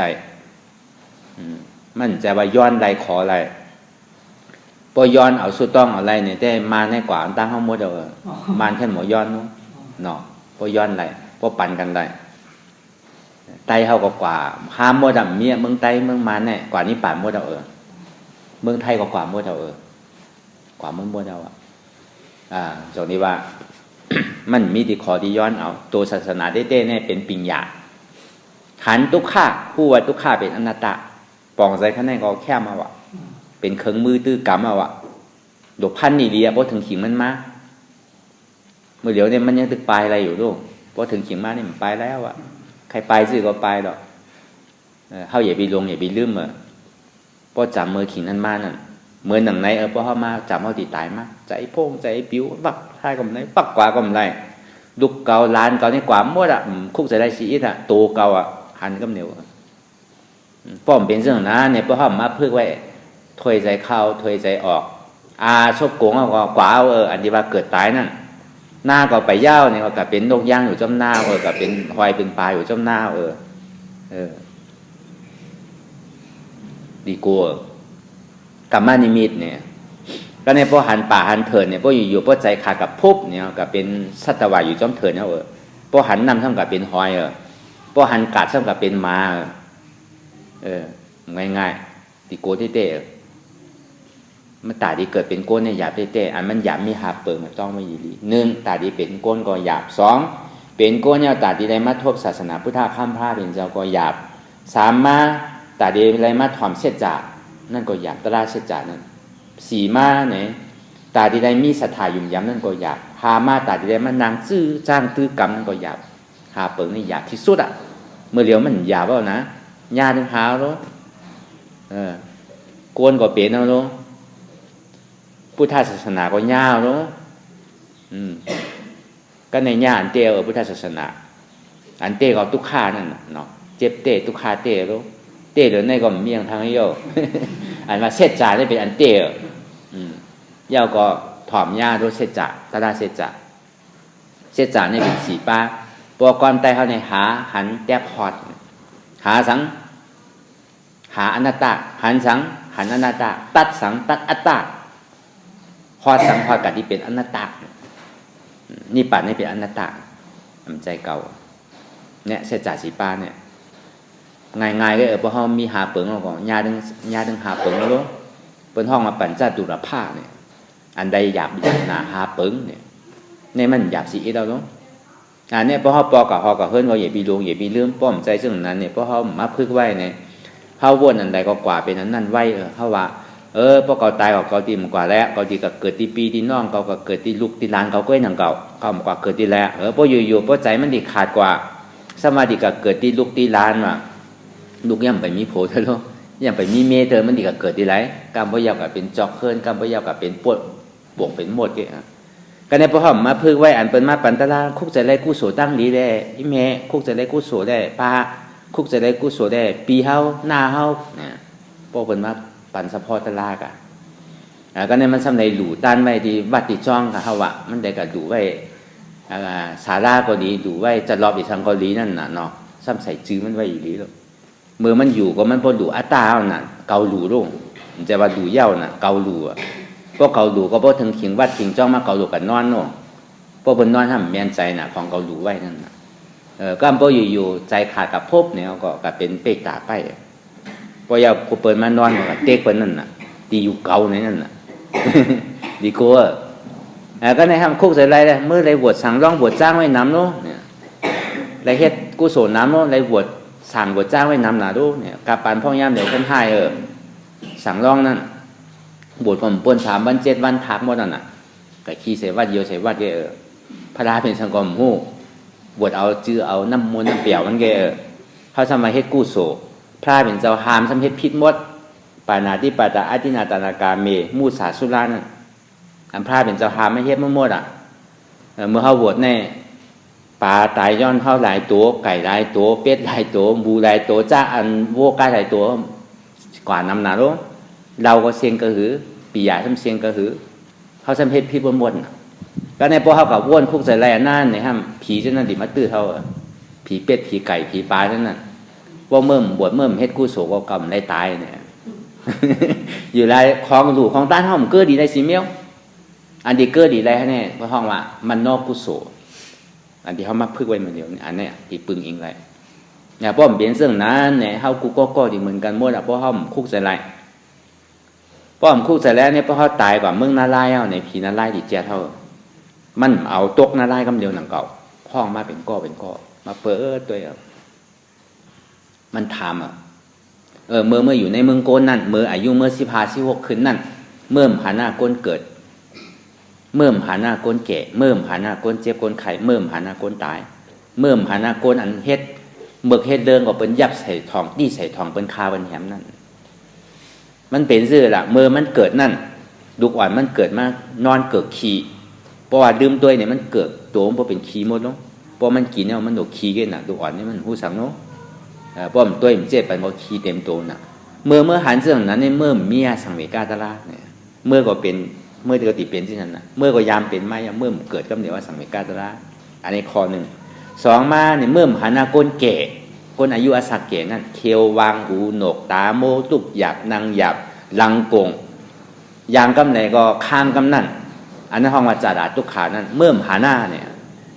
A: มันจะว่าย้อนไรขออะไรพอย้อนเอาสุดต้องอะไรเนี่ยแต่มาในกว่าตั้งห้องมดมันแค่หมอย้อนเนาะพอย้อนไรพอปั่นกันได้ไตเขาก็กว่าห้ามมดเมียเมืองไตเมืองมันเนี่ยกว่านี้ป่านมดเมืองไทยก็กว่ามดกว่าเมืองมดตรงนี้ว่า มันมีที่ขอที่ย้อนเอาตัวศาสนาเต้เนี่ยเป็นปิญญาหันทุกข้าผู้ว่าทุกข้าเป็นอนัตตาปองใจข้างในก็แค่มาวะเป็นเครื่องมือตื้อกรรมมาวะดกพันนี่ดีเพราะถึงขิงมันมาเมื่อเดี๋ยวเนี่ยมันยังตึกปลายอะไรอยู่ลูกเพราะถึงขิงมาเนี่ยมันปลายแล้วใครปลายซื่อก็ปลายดอกเขาอย่าไปลงอย่าไปลืมเพราะจับมือขิงนั่นมานั่นเหมือนหนังในเพราะเขามาจับเขาตีตายมาใจโป่งใจปิ้วปักท้ายก็ไม่ได้ปักกว่าก็ไม่ได้ดุกเกาล้านเกาในกว่าหมดคุกใจได้ชีอิดโตเกาหันก็เหนียวป้อมเป็นเรื่องนั้นเนี่ยเพราะเขามาพึ่งไว้ถอยใจเข้าถอยใจออกชบโกงเอาก็กว่าอันที่ว่าเกิดตายนั่นหน้าก็ไปย่าวเนี่ยก็เป็นนกย่างอยู่จ้ำหน้าก็เป็นหอยเป็นปลาอยู่จ้ำหน้าดีกลัวกรรมนิมิตเนี่ยก็ในพวกหันป่าหันเถินเนี่ยพวกอยู่พวกใจขาดกับภพเนี่ยกับเป็นสัตวะอยู่จ้ำเถินเนี่ยพวกหันนำท่ากับเป็นหอยพวกหันกัดท่ากับเป็นม้าง่ายๆตีโกเต้มันตาดีเกิดเป็นก้นเนี่ยหยาบเต้อันมันหยาบมีหาเปิงมันต้องไม่ยีรี1ตาดีเป็นก้นก็หยาบ2เป็นก้นเนี่ยตาดีได้มาทบศาสนาพุทธะข้ามพระเป็นเจ้าก็หยาบ3มาตาดีอะไรมาถ่อมเสจานั่นก็หยาบตราเสจานั่น4มาเนี่ยตาดีได้มีศรัทธายุ่มย้ำนั่นก็หยาบ5มาตาดีได้มานางจื้อจ้างตื้อกรรมนั่นก็หยาบหาเปิงนี่หยาบที่สุดเมื่อเดียวมันหยาบแล้วนะญาถึงหาแล้วโกนก็เป็นแล้วลูกพุทธศาสนาก็ยาวลูกก็ในญาอันเตอพุทธศาสนาอันเตก็ทุกข้านั่นเนาะเจ็บเตทุกข้าเตลูกเตเดี๋ยวในก็เมียงทางให้โยอันว่าเสจจาได้เป็นอันเตเย่าก็ถ่อมญาด้วยเสจจาตาเสจจาเสจจาเนี่ยเป็นสีป้าปวกรไตเขาในหาหันแตบพอดหาสังหาอนัตตาหันสังหันอนัตตาตัดสังตัดอัตตาพอสังพอกัดที่เป็นอนัตตานี่ปัดนี่เป็นอนัตตาใจเก่าเนี่ยเสจจาสีป้าเนี่ยง่ายๆก็เพราะเขามีหาเปิงเราก่อนญาดึงหาเปิงแล้ว เปิ้นห้องมาปัญจตุรภาเนี่ยอันใดหยาบหนาหาเปิงเนี่ยในมันหยาบสิเอาเนาะเนี่ยพอเฮาปอกับเฮาก็เฮิ้นว่าอย่าปีลงอย่าปีลืมป้อมใจซึ่งนั้นเนี่ยพอเฮามาพึกไว้เนี่ยเฮาวนอันใดก็กว่าเป็นอันนั้นไว้เฮาว่าพอเก่าตายก็เก่าตีมกว่าแล้วเก่าตีก็เกิดที่ปีที่น้องเก่าก็เกิดที่ลูกที่หลานเก่าก็ยังเก่าเก่ากว่าเกิดที่แล้วพออยู่ๆพอใจมันดิขาดกว่าสมาธิก็เกิดที่ลูกที่หลานว่าลูกย่ำไปมีโผเถอะเนาะย่ำไปมีเมเธอมันดิก็เกิดที่ไรกรรมบ่ยาวก็เป็นจอกเคินกรรมบ่ยาวก็เป็นปวดบวกเป็นหมดแกก็ในพอเฮามาพึกไว้อันเปิ้นมาปันตะลาคุกใจไรกุศลตั้งดีแลอีแม่คุกใจไรกุศลได้ป้าคุกใจไรกุศลได้ปีเฮาหน้าเฮาเนี่ยพวกเปิ้นมาปันสะพอตะลากะก็ในมันสำในหลู่ต้านไว้ที่วัดที่จ้องค่ะเฮาว่ามันได้ก็ดูไว้ศาลาก็ดีดูไว้จะรอบอีกทางเกาหลีนั่นน่ะเนาะซ้ำใส่จื้อมันไว้อีหลีแล้วมือมันอยู่ก็มันบ่ดูอัตตาเอาน่ะเกาหลู่ลงมันจะว่าดูเหย้าน่ะเกาหลู่อ่ะพวกเกาหลู่ก็บ่ถึงขิงวัดขิงจ้องมาเกาหลู่กันนอนเนาะพวกเพิ่นนอนห้ามแม่นใจน่ะของเกาหลู่ไว้นั่นน่ะก็บ่อยู่ๆใจขาดกับภพเนี่ยก็เป็นเปกตาไปพอยากูเปิดมานอนก็เต็กเปิ้นนั่นน่ะตีอยู่เก่าในนั่นน่ะ ดีกว่าก็ในห้ามคุกใส่ไรเลยเมื่อไรบวชสั่งร้องบวชจ้างไว้น้ำเนาะเนี่ยไรเฮ็ดกุศลน้ำเนาะไรบวชสั่งบวชจ้างไว้น้ำหนาดูเนี่ยกาปานพ่อยามเดี๋ยวเพิ่นให้สั่งร้องนั่นบวชผมป่น3 วัน 7 วันพักหมดนั่นน่ะก็ขี้ใส่วัดเดียวใส่วัดแกพระราเป็นสังกรมฮู้บวชเอาจื้อเอาน้ำมนต์น้ำเปี่ยวมันแกเขาทำมาเฮ็ดกุศลพระเป็นเจ้าหามทำเฮ็ดผิดหมดปานาติปาตาอธินาตานากาเมมูสาสุรานั่นอันพระเป็นเจ้าหามไม่เฮ็ดหมดเมื่อเขาบวชแน่ปลาตายย้อนเข้าหลายตัวไก่หลายตัวเป็ดหลายตัวบูหลายตัวจ้าอันโวกาหลายตัวกว่าน้ำหนาลงเราก็เสียงกระหือปียาทำเสียงกระหือเขาทำเฮ็ดผิดหมดก็ในพวกเขากับว่นคุกใส่ไรนั่นเนี่ยฮะผีเจ้านั่นดิมาตื้อเขาผีเป็ดผีไก่ผีปลาเจ้านั่นว่าเมื่อบวชเมื่อเฮ็ดกู้โศกกรรมได้ตายเนี่ย อยู่ไรของหลูของต้านห้องเกิดดีได้สิเมียวอันดีเกิดดีได้เนี่ยเพราะห้องว่ามันนอกกุศลอันที่เขามาพึกไว้เหมือนเดียวอันนี้ที่ปึงอิงไรเนี่ยเพราะมันเป็นเรื่องนั้นเนี่ยเขากูก็ดีเหมือนกันหมดเพราะเขาคุกใส่ไรเพราะมันคุกใส่แล้วเนี่ยเพราะเขาตายกว่าเมืองนาลายเอาในผีนาลายดีเจ้าเท่ามันเอาตกนาลายกำเดียวหนังเก่าห้องมาเป็นก้อมาเปิดตัวมันทำเมื่ออยู่ในเมืองโกนนั่นเมื่ออายุเมื่อ15-16ขึ้นนั่นเมื่อหาหน้าก้นเกิดเมื่อหาหน้าก้นแก่เมื่อหาหน้าก้นเจ็บก้นไข้เมื่อหาหน้าก้นตายเมื่อหาหน้าก้นอันเฮ็ดเบิกเฮ็ดเดินก็เป็นยับใส่ทองดีใส่ทองเป็นคาเป็นแหมนั่นมันเป็นซื่อละเมื่อมันเกิดนั่นลูกอ่อนมันเกิดมานอนเกิดขี้เพราะว่าดื่มตัวเนี่ยมันเกิดตัวมันเป็นขี้หมดเนาะเพราะมันกินเนี่ยมันดกขี้กันน่ะลูกอ่อนนี่มันหูสังเนาะเพราะมันตัวมันเจ็บไปมันขี้เต็มตัวน่ะเมื่อหันเรื่องนั้นในเมื่อเมียสังเวกาตระเนี่ยเมื่อก็เป็นเมื่อก็ติเป็นที่นั่นน่ะเมื่อก็ยามเป็นไม่เมื่อเกิดก็เดี๋ยวว่าสังเวกาตระอันนี้ข้อหนึ่ง2มาเนี่ยเมื่อหันหน้าก้นแก่ก้นอายุอาศักแก่นั่นเคียววางหูหนกตาโมตุกหยับนางหยับลังกงยางกำไหนก็ข้างกำนั่นอันนั้นห้องว่าจาดาตุกขานั่นเมื่อหาหน้าเนี่ย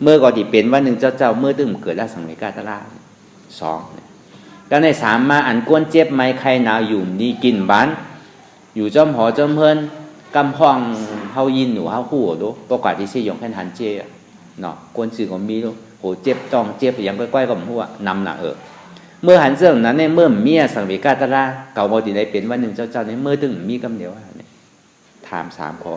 A: เมื่อก็ติเป็นว่าหนึ่งเจ้าเมื่อตึ้งเกิดแล้วสังเวกาตระ2ก็ใน3มาอันก้นเจ็บไม้ไข้หนาวอยู่นี่กินบ้านอยู่จอมหอจอมเพิ่นกำห้องเฮายินหนูเฮาฮู้ดูประกาศที่สิยงแค่หันเจเนาะก้นสื่อก็มีดูโหเจ็บต้องเจ็บอย่างก้อยๆก็ฮู้ว่านำน่ะเมื่อหันเรื่องนั้นในเมื่อเมียสังเวกาตระเก่าบ่ได้เป็นว่าหนึ่งเจ้าในเมื่อตึงมีกำเดียวเนี่ยถาม3ข้อ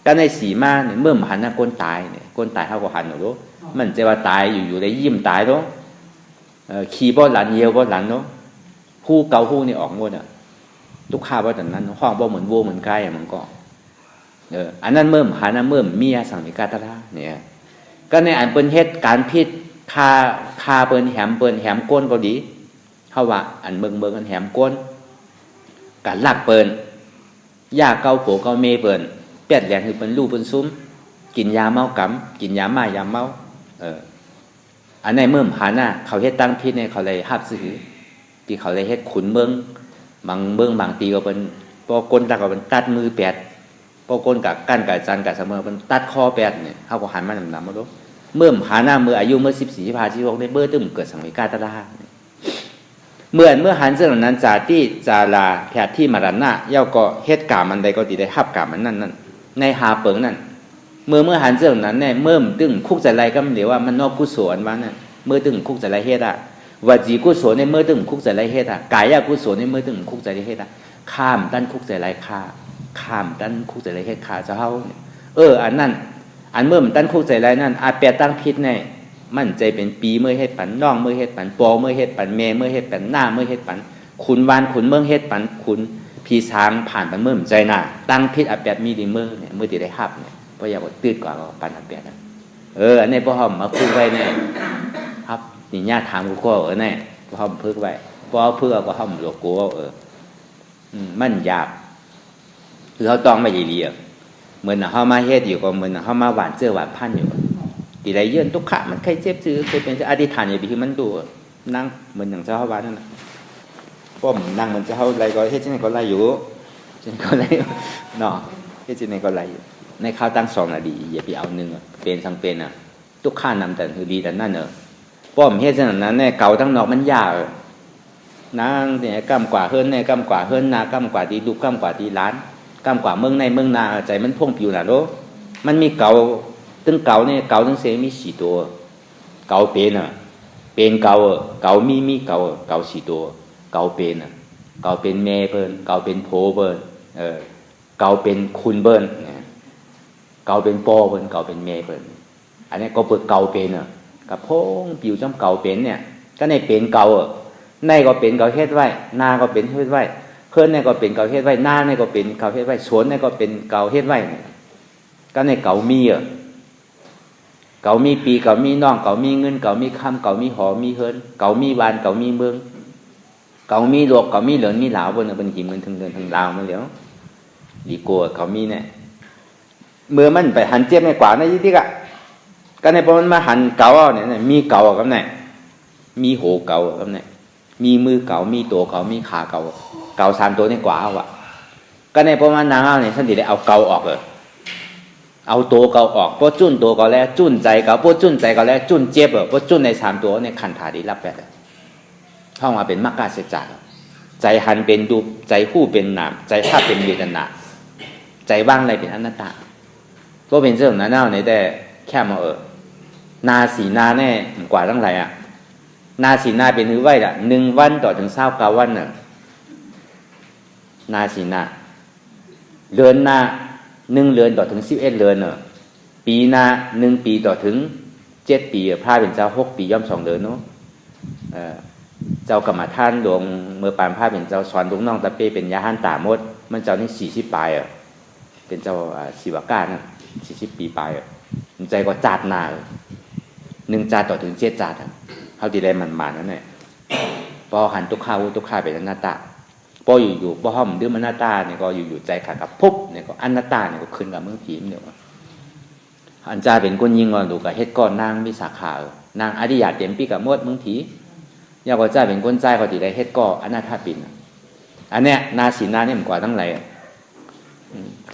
A: ก็ใน4มาเนี่ยเมื่อหันหน้าก้นตายเนี่ยก้นตายเฮาก็หันดูมันจะว่าตายอยู่ได้ยิ้มตายดูขี่บ่หลันเยียวบ่หลันเนาะผู้เก่าผู้นี่ออกหมดอ่ะทุกข้าว่าแต่นั้นห้องบ่เหมือนโวเหมือนไก่มันก็อันนั้นเมื่อหานะเมื่อเมียสังเวกาตระเนี่ยก็ในอันเปิ้นเฮ็ดการพิษคาเปิ้นแหมก้นก็ดีเฮาว่าอันเบิ่งอันแหมก้นการลักเปิ้นยาเกาโผเกาเมเปิ้นแปดแหลงคือเปิ้นลูกเปิ้นซุ้มกินยาเมากำกินยามายาเมาอันในเมื่อหาหน้าเขาเฮ็ดตั้งพิษเนี่ยเขาเลยฮับซื้อที่เขาเลยเฮ็ดขุนเมืองบางตีก็เป็นพอก้นตักก็เป็นตัดมือแปดพอก้นกับกั้นกับจันกับเสมอเป็นตัดคอแปดเนี่ยเขาก็หันมาหนำมาดูเมื่อหาหน้าเมื่ออายุเมื่อ14-16ได้เบ้อตึ้มเกิดสังเวกาตระ เมื่อหันเรื่องนั้นจาที่จาลาแผดที่มรณะเย่าก็เหตุการณ์มันใดก็ดีได้ฮับการมันนั่นในหาเปิงนั่นเมื่อหันเรื่องนั้นเนี่ยเมื่อตึงคุกใจไรก็มันเดี๋ยวว่ามันนอกกุศลว่านั่นเมื่อตึงคุกใจไรเฮ็ดอ่ะวจีกุศลในเมื่อตึงคุกใจไรเฮ็ดอ่ะกายกุศลในเมื่อตึงคุกใจไรเฮ็ดอ่ะข้ามด้านคุกใจไรฆ่าข้ามด้านคุกใจไรเฮ็ดฆ่าเจ้าเฮาอันนั้นอันเมื่อมันด้านคุกใจไรนั่นอาแปดตั้งพิษในมั่นใจเป็นปีเมื่อเฮ็ดปันน้องเมื่อเฮ็ดปันปอเมื่อเฮ็ดปันแม่เมื่อเฮ็ดปันหน้าเมื่อเฮ็ดปันขุนวานขุนเมืองเฮ็ดปันขุนพี่ช้างผ่านปันเมื่อมใจหน้าตั้งพิษอาแปดมีดีเมื่อเนี่ยเมื่อที่ได้ฮับเนี่ยเพราะอยากตื่นกว่าปันอาแปดนะอันนี้พ่อหอมมาพูดไว้เนี่ยครับนี่ญาติถามกูก็เนี่ยพ่อหอมพึกไว้พ่อเพื่อพ่อหอมหลวงกูมันยากคือเขาต้องมาใหญ่เรียบเหมือนเขามาเฮ็ดอยู่ก็เหมือนเขามาหวานเจอหวานพันอยู่ตีไรเยื่อทุกขะมันใครเจ็บซื้อเคยเป็นอธิษฐานอย่างที่มันดูนั่งเหมือนอย่างเจ้าเขาบ้านนั่นแหละเพราะมันนั่งเหมือนเจ้าเขาไรก็เฮ็ดที่ไหนก็ไรอยู่ที่ไหนก็ไรเนาะเฮ็ดที่ไหนก็ไรอยู่ในข้าวตั้ง2 นาทีอย่าไปเอา1เป็นสังเป็นทุกข้านำแต่คือดีแต่นั่นป้อมเฮ็ดที่นั้นเนี่ยเก่าทั้งนอกมันยากนางเนี่ยกำกว่าเฮิรนเนี่ยกำกว่าเฮิรนนากำกว่าดีลูกกำกว่าดีล้านกำกว่าเมืองในเมืองนาใจมันพ่งผิวน่ะโลมันมีเก่าตึงเก่าเนี่ยเก่าตึงเสียมี4 ตัวเก่าเป็นเก่ามีเก่า4 ตัวเก่าเป็นเก่าเป็นแม่เพิ่นเก่าเป็นโพเพิ่นเก่าเป็นคุณเพิ่นเก่าเป็นพ่อเพิ่นเก่าเป็นแม่เพิ่นอันนี้ก็เปิดเก่าเป็นกับพ่งผิวจำเก่าเป็นเนี่ยก็ในเป็นเก่าในก็เป็นเก่าเฮ็ดไว้หน้าก็เป็นเฮ็ดไว้เพิ่นเนี่ยก็เป็นเก่าเฮ็ดไว้หน้าเนี่ยก็เป็นเก่าเฮ็ดไว้สวนเนี่ยก็เป็นเก่าเฮ็ดไว้ก็ในเก่ามีเก่ามีปีเก่ามีน้องเก่ามีเงินเก่ามีคำเก่ามีหอมีเฮิรนเก่ามีวานเก่ามีเมืองเก่ามีโลกเก่ามีเหลือนมีหลาวบนเป็นหิมเงินถึงเงินถึงลาวมาแล้วดีกว่าเก่ามีเนี่ยเมื่อมันไปหันเจ็บในกว่าในที่ก็ในพอมันมาหันเก่าเนี่ยมีเก่ากับไหนมีโหเก่ากับไหนมีมือเก่ามีตัวเก่ามีขาเก่า3 ตัวในกว่าก็ในพอมันนางเนี่ยท่านที่ได้เอาเก่าออกเอาตัวเก่าออกเพราะจุนตัวเก่าแล้วจุนใจเก่าเพราะจุนใจเก่าแล้วจุนเจ็บเพราะจุนใน3 ตัวเนี่ยขันถาดีรับแบบเข้ามาเป็นมรรคเสจใจหันเป็นดูใจคู่เป็นนามใจท่าเป็นเวทนาใจว่างอะไรเป็นอนัตตาก็เป็นเรื่องนั้นเอาในแต่แค่มานาสีนาแน่กว่าทั้งหลายนาสีนาเป็นหือไว้ละ1 วันต่อถึง29 วันนาสีนาเดือนนา1 เดือนต่อถึง11 เดือนปีนา1 ปีต่อถึง7 ปีพระเป็นเจ้า6 ปีย่อม2 เดือนเนาะเจ้ากรรมฐานหลวงเมื่อปานพระเป็นเจ้าสอนลูกน้องตะเป้เป็นยาหันตามดมันเจ้านี่40 ปลายเป็นเจ้าศิวกานะ40 ปีปลายใจก็จาดนา1 จาดต่อถึง7 จาดเขาดีได้มันนั่นแหละพอหันทุกข้าเป็นอนัตตาพออยู่พอห้อมดื้ออนัตตาเนี่ยก็อยู่ใจขาดกับปุ๊บเนี่ยก็อนัตตาเนี่ยก็ขึ้นกับเมืองผีเนี่ยอันจาเป็นคนยิงก่อนดูกับเฮ็ดก้อนนางวิสาขานางอริยาเต็มปีกับมดเมืองผีอยากว่าจ้าเป็นคนใจก็ดีได้เฮ็ดก้ออนาถาปินอันเนี้ยนาศีนาเนี่ยมันกว่าทั้งหลาย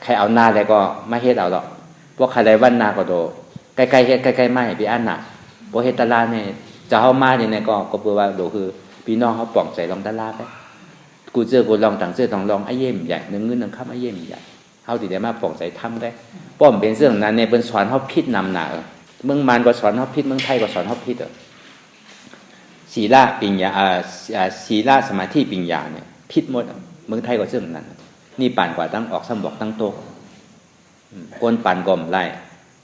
A: ใครเอานาอะไรก็ไม่เฮ็ดเอาหรอกพวกใครได้วันนาก็โดใกล้ๆเฮ็ดใกล้ๆไม่พี่อันน่ะพวกเฮ็ดตลาดเนี่ยจะเฮามาเนี่ยก็เพื่อว่าโดคือพี่น้องเขาป่องใจลองตลาดไปกูเจอกูลองต่างเจอต้องลองไอ้เยี่ยมใหญ่เงินค่ำไอ้เยี่ยมใหญ่เฮาสิได้มาป่องใจทำได้ป้อมเป็นเรื่องนั้นเนี่ยเพิ่นสอนเฮาผิดนำหน้าเมืองมารก็สอนเฮาผิดเมืองไทยก็สอนเฮาผิดศีลปัญญาศีลสมาธิปัญญาเนี่ยผิดหมดเมืองไทยก็เรื่องนั้นนี่ปั่นกว่าตั้งออกสมบอกตั้งโตก้นปั่นก่อมไล่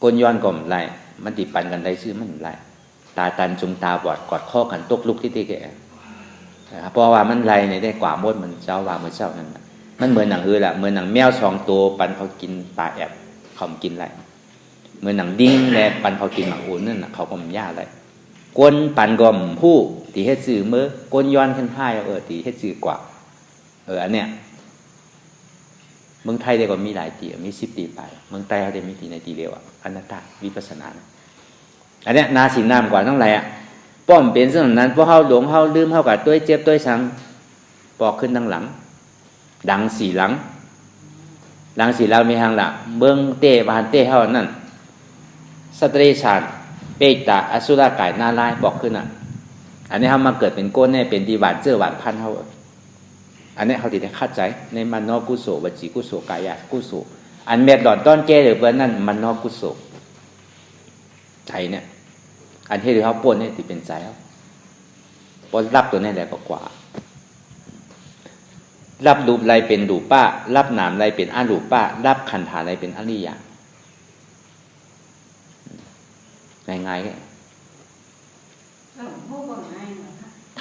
A: ก้นย้อนก่อมไล่มันติปั่นกันได้ชื่อมันไล่ตาตันจุงตาบอดกอดข้อกันตกลุกที่แก่เพราะว่ามันไล่ในได้กว่ามดมันเจ้าว่ามันเจ้านั่นมันเหมือนหนังแหละเหมือนหนังแมว2 ตัวปั่นเขากินปลาแอบเขากินไรเหมือนหนังดิ้งแลปั่นเขากินหมักอุ่นนั่นเขาก็มันยาอะไรก้นปั่นก่อมผู้ตีเฮ็ดสื่อเมื่อก้นย้อนขึ้นผ้าตีเฮ็ดสื่อกว่าอันเนี้ยเมืองไทยได้ก็มีหลายตีมี10 ตีไปเมืองใต้เขาได้มีตีในตีเดียวอนัตตาวิปัสสนาอันเนี้ยนาศีนามกว่าทั้งหลายป้อมเป็นเรื่องนั้นเพราะเฮาหลงเฮาลืมเฮากับตัวเจ็บตัวชังปอกขึ้นทางหลังดังสีหลังเรามีทางหลังเบิ่งเตบานเตเฮานั่นสตรีชานเปตตาอสุรกายนาลายบอกขึ้น อันนี้เขามาเกิดเป็นก้นเนี่ยเป็นดีหวานเจอหวานพันเขาอันนี้เขาติดได้คัดใจในมันนอกุโสวจีกุโสกายะกุโสอันเม็ดหลอดต้นแก้หรือว่านั่นมันนอกุโสใจเนี่ยอันที่เขาป่นเนี่ยติดเป็นใจเขาพอรับตัวนี้แหละก็กว่ารับรูปอะไรเป็นรูปป้ารับนามอะไรเป็นอรูปป้ารับขันธ์อะไรเป็นอริยะง่ายๆ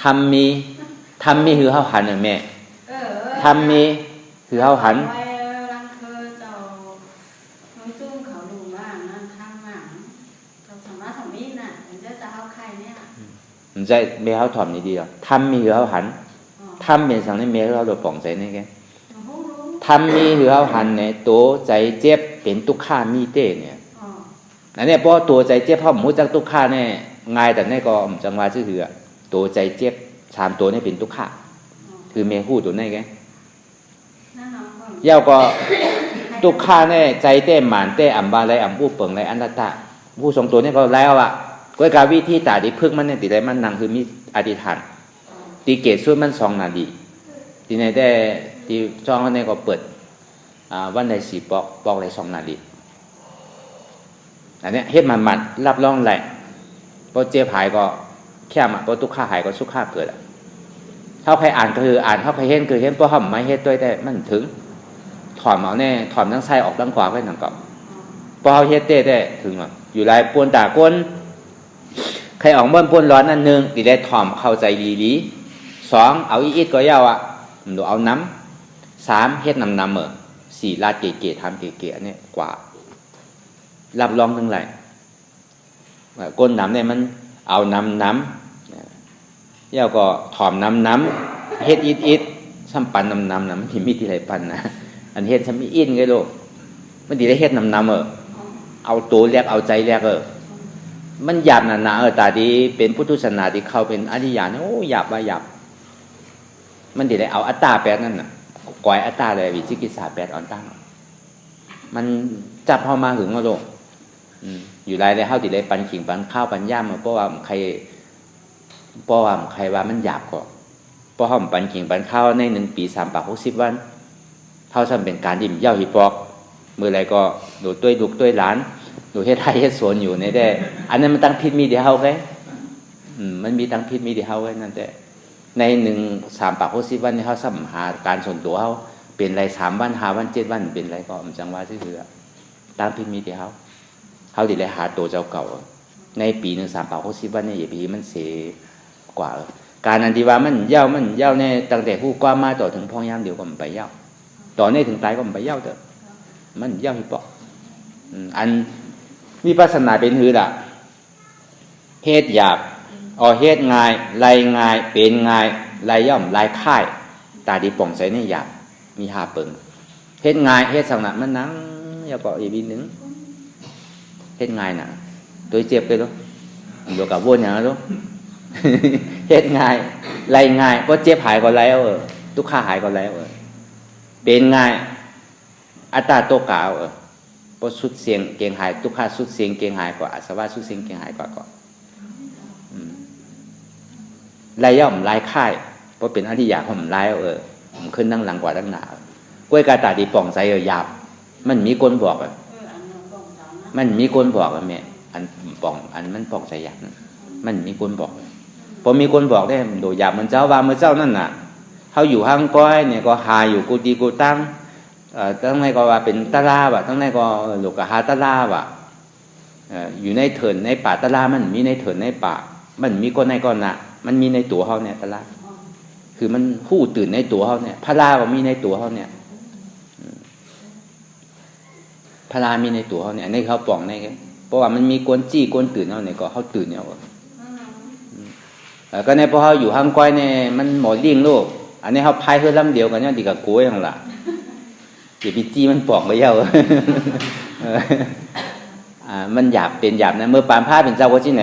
A: ทำมีคือเขาหันแม่ทำมีคือเขาหันมันจะเมเขาถ่อมนี่ดีหรอทำมีคือเขาหันทำเป็นสั่งในเมเขาโดดป่องใจนี่แกทำมีคือเขาหันเนี่ยตัวใจเจ็บเป็นทุกข้ามีเต้เนี่ยนั่นเนี่ยเพราะตัวใจเจ็บเพราะมุจักทุกข้าเนี่ยง่ายแต่เนี่ยก็จังหวะชื่อคือตัวใจเจ็บสามตัวนี่เป็นทุกข้าคือเมหูตัวนี่แกเย้าก็ทุกข้าเนี่ยใจเต้หมานเต้อ่ำบาไรอ่ำผู้เปิงไรอันตตะผู้ทรงตัวนี่ก็แล้วอ่ะก็การวิธีตาดิพึ่งมันเนี่ยติดได้มันนั่งคือมีอธิษฐานตีเกศส่วนมัน2 นาทีทีในได้ที่ช่องนั้นก็เปิดวันใน4บอกเลย2 นาทีอันนี้เฮ็ดมันรับรองแหละพอเจ็บหายก็แค่มาพอทุกข้าหายก็สุขข้าเกิดเท่าใครอ่านก็คืออ่านเท่าใครเห็นคือเห็นเพราะเขาไม่เฮ็ดด้วยแต่มันถึงถอดเอาแน่ถอดทั้งไส้ออกทั้งขวาไว้หนังก็พอเขาเฮ็ดได้ถึงอยู่ไรปวนตาก้นใครออกบ้านปวนร้อนนั่นนึงตีได้ถอมเข้าใจดี2เอาอีกก็ยาวอ่ะหนูเอาน้ำ3เฮ็ดน้ำ4ลาดเก๋ๆทำเก๋ๆอันนี้กว่ารับรองทั้งหลายก้นน้ำเนี่ยมันเอาน้ำยาวก็ถอมน้ำเฮ็ดอิดซ้ำปันน้ำมันที่มีที่ไหนปันนะอันเฮ็ดซ้ำมีอินไงลูกมันตีได้เฮ็ดน้ำเอาตัวแรกเอาใจแรกมันหยาบหนาตาดีเป็นพุทธศาสนาที่เข้าเป็นอริยะเนี่ยโอ้หยาบว่าหยาบมันดีเลยเอาอัตตา8นั่นน่ะก่อยอัตตาเลยวิจิกิจฉา8อ่อนตั้งมันจับเข้ามาหึงมาลงอยู่ไรเลยเฮาติเลยปันขิงปันข้าวปันย่ามเพราะว่าใครว่ามันหยาบก็เพราะเฮาปันขิงปันข้าวใน1 ปี3 ปาก60 วันเท่าซ้ำเป็นการดิ่มเย่าหิปอกมื้อไรก็ดูต้วยลูกต้วยหลานดูเฮ็ดไทยเฮ็ดสวนอยู่ในได้อันนั้นมันตั้งพิษมีเดียวเฮาไงมันมีตั้งพิษมีเดียวเฮาไว้นั่นแต่ใน3 ปาก60 วันนี่เฮาซ้ำหาการส่วนตัวเฮาเป็นไร3 วัน5 วัน7 วันเป็นไรก็จังว่าซื่อๆตั้งพิษมีเดียวเฮาดิเลยหาตัวเจ้าเก่าในปี1 3 ปาก60 วันนี่อย่าไปมันเสกว่าการอันที่ว่ามันยาวในตั้งแต่ผู้กว่ามาต่อถึงพ่อยามเดียวก็มันไปยาวต่อในถึงตายก็มันไปยาวเด้อมันยาวหิปอกอันวิปัสสนาเป็นหือล่ะเฮ็ดหยาบเฮ็ดง่ายไล่ง่ายเป็นง่ายไล่ย่อมไล่ค่ายตาดีป่องใสในหยาบมีหาเปิงเฮ็ดง่ายเฮ็ดสังนะมันนังอย่าบอกอีกนึงเฮ็ดง่ายน่ะตัวเจ็บไปลูกเดี๋ยวกับวนอย่างนั้นลูกเฮ็ดง่ายไล่ง่ายก็เจ็บหายก็ไล่ทุกข์หายก็ไล่เป็นง่ายอัตตาโตกาวพอสุดเสียงเก่งหายทุกขาสุดเสียงเก่งหายกว่าอาสวะสุดเสียงเก่งหายกว่าก็ลายย่อมลายค่ายเพราะเป็นอริยะผมลายผมขึ้นนั่งหลังกว่าตั้งหนากล้วยกาตาดีป่องใจหยาบมันมีคนบอกมันมีคนบอกแม่อันป่องอันมันป่องใจหยาบมันมีคนบอกพอมีคนบอกได้โดยหยาบมันเจ้าว่าเมื่อเจ้านั่นน่ะเขาอยู่ห้างก้อยเนี่ยก็หาอยู่กูดีกูตั้งตั้งในก็ว่าเป็นตะลาว่ะตั้งในก็หลกหาตะลาว่ะอยู่ในเถินในป่าตะลามันมีในเถินในป่ามันมีก้นในก้อนน่ะมันมีในตัวเขาเนี่ยตะลาคือมันหู้ตื่นในตัวเขาเนี่ยพระลาก็มีในตัวเขาเนี่ยพระลามีในตัวเขาเนี่ยในเขาป่องในเพราะว่ามันมีก้นจี้ก้นตื่นเขาเนี่ยก็เขาตื่นเนี่ยก็ในพอเขาอยู่ห้างก้อยเนี่ยมันหมอเลี้ยงโลกอันนี้เขาพายเพื่อลำเดียวกันเนี่ยดีกับกุ้ยอย่างละอย่าไปจี้มันปอกไปเยอะมันหยาบเป็นหยาบนะเมื่อปานผ้าเป็นเจ้าก็ที่ไหน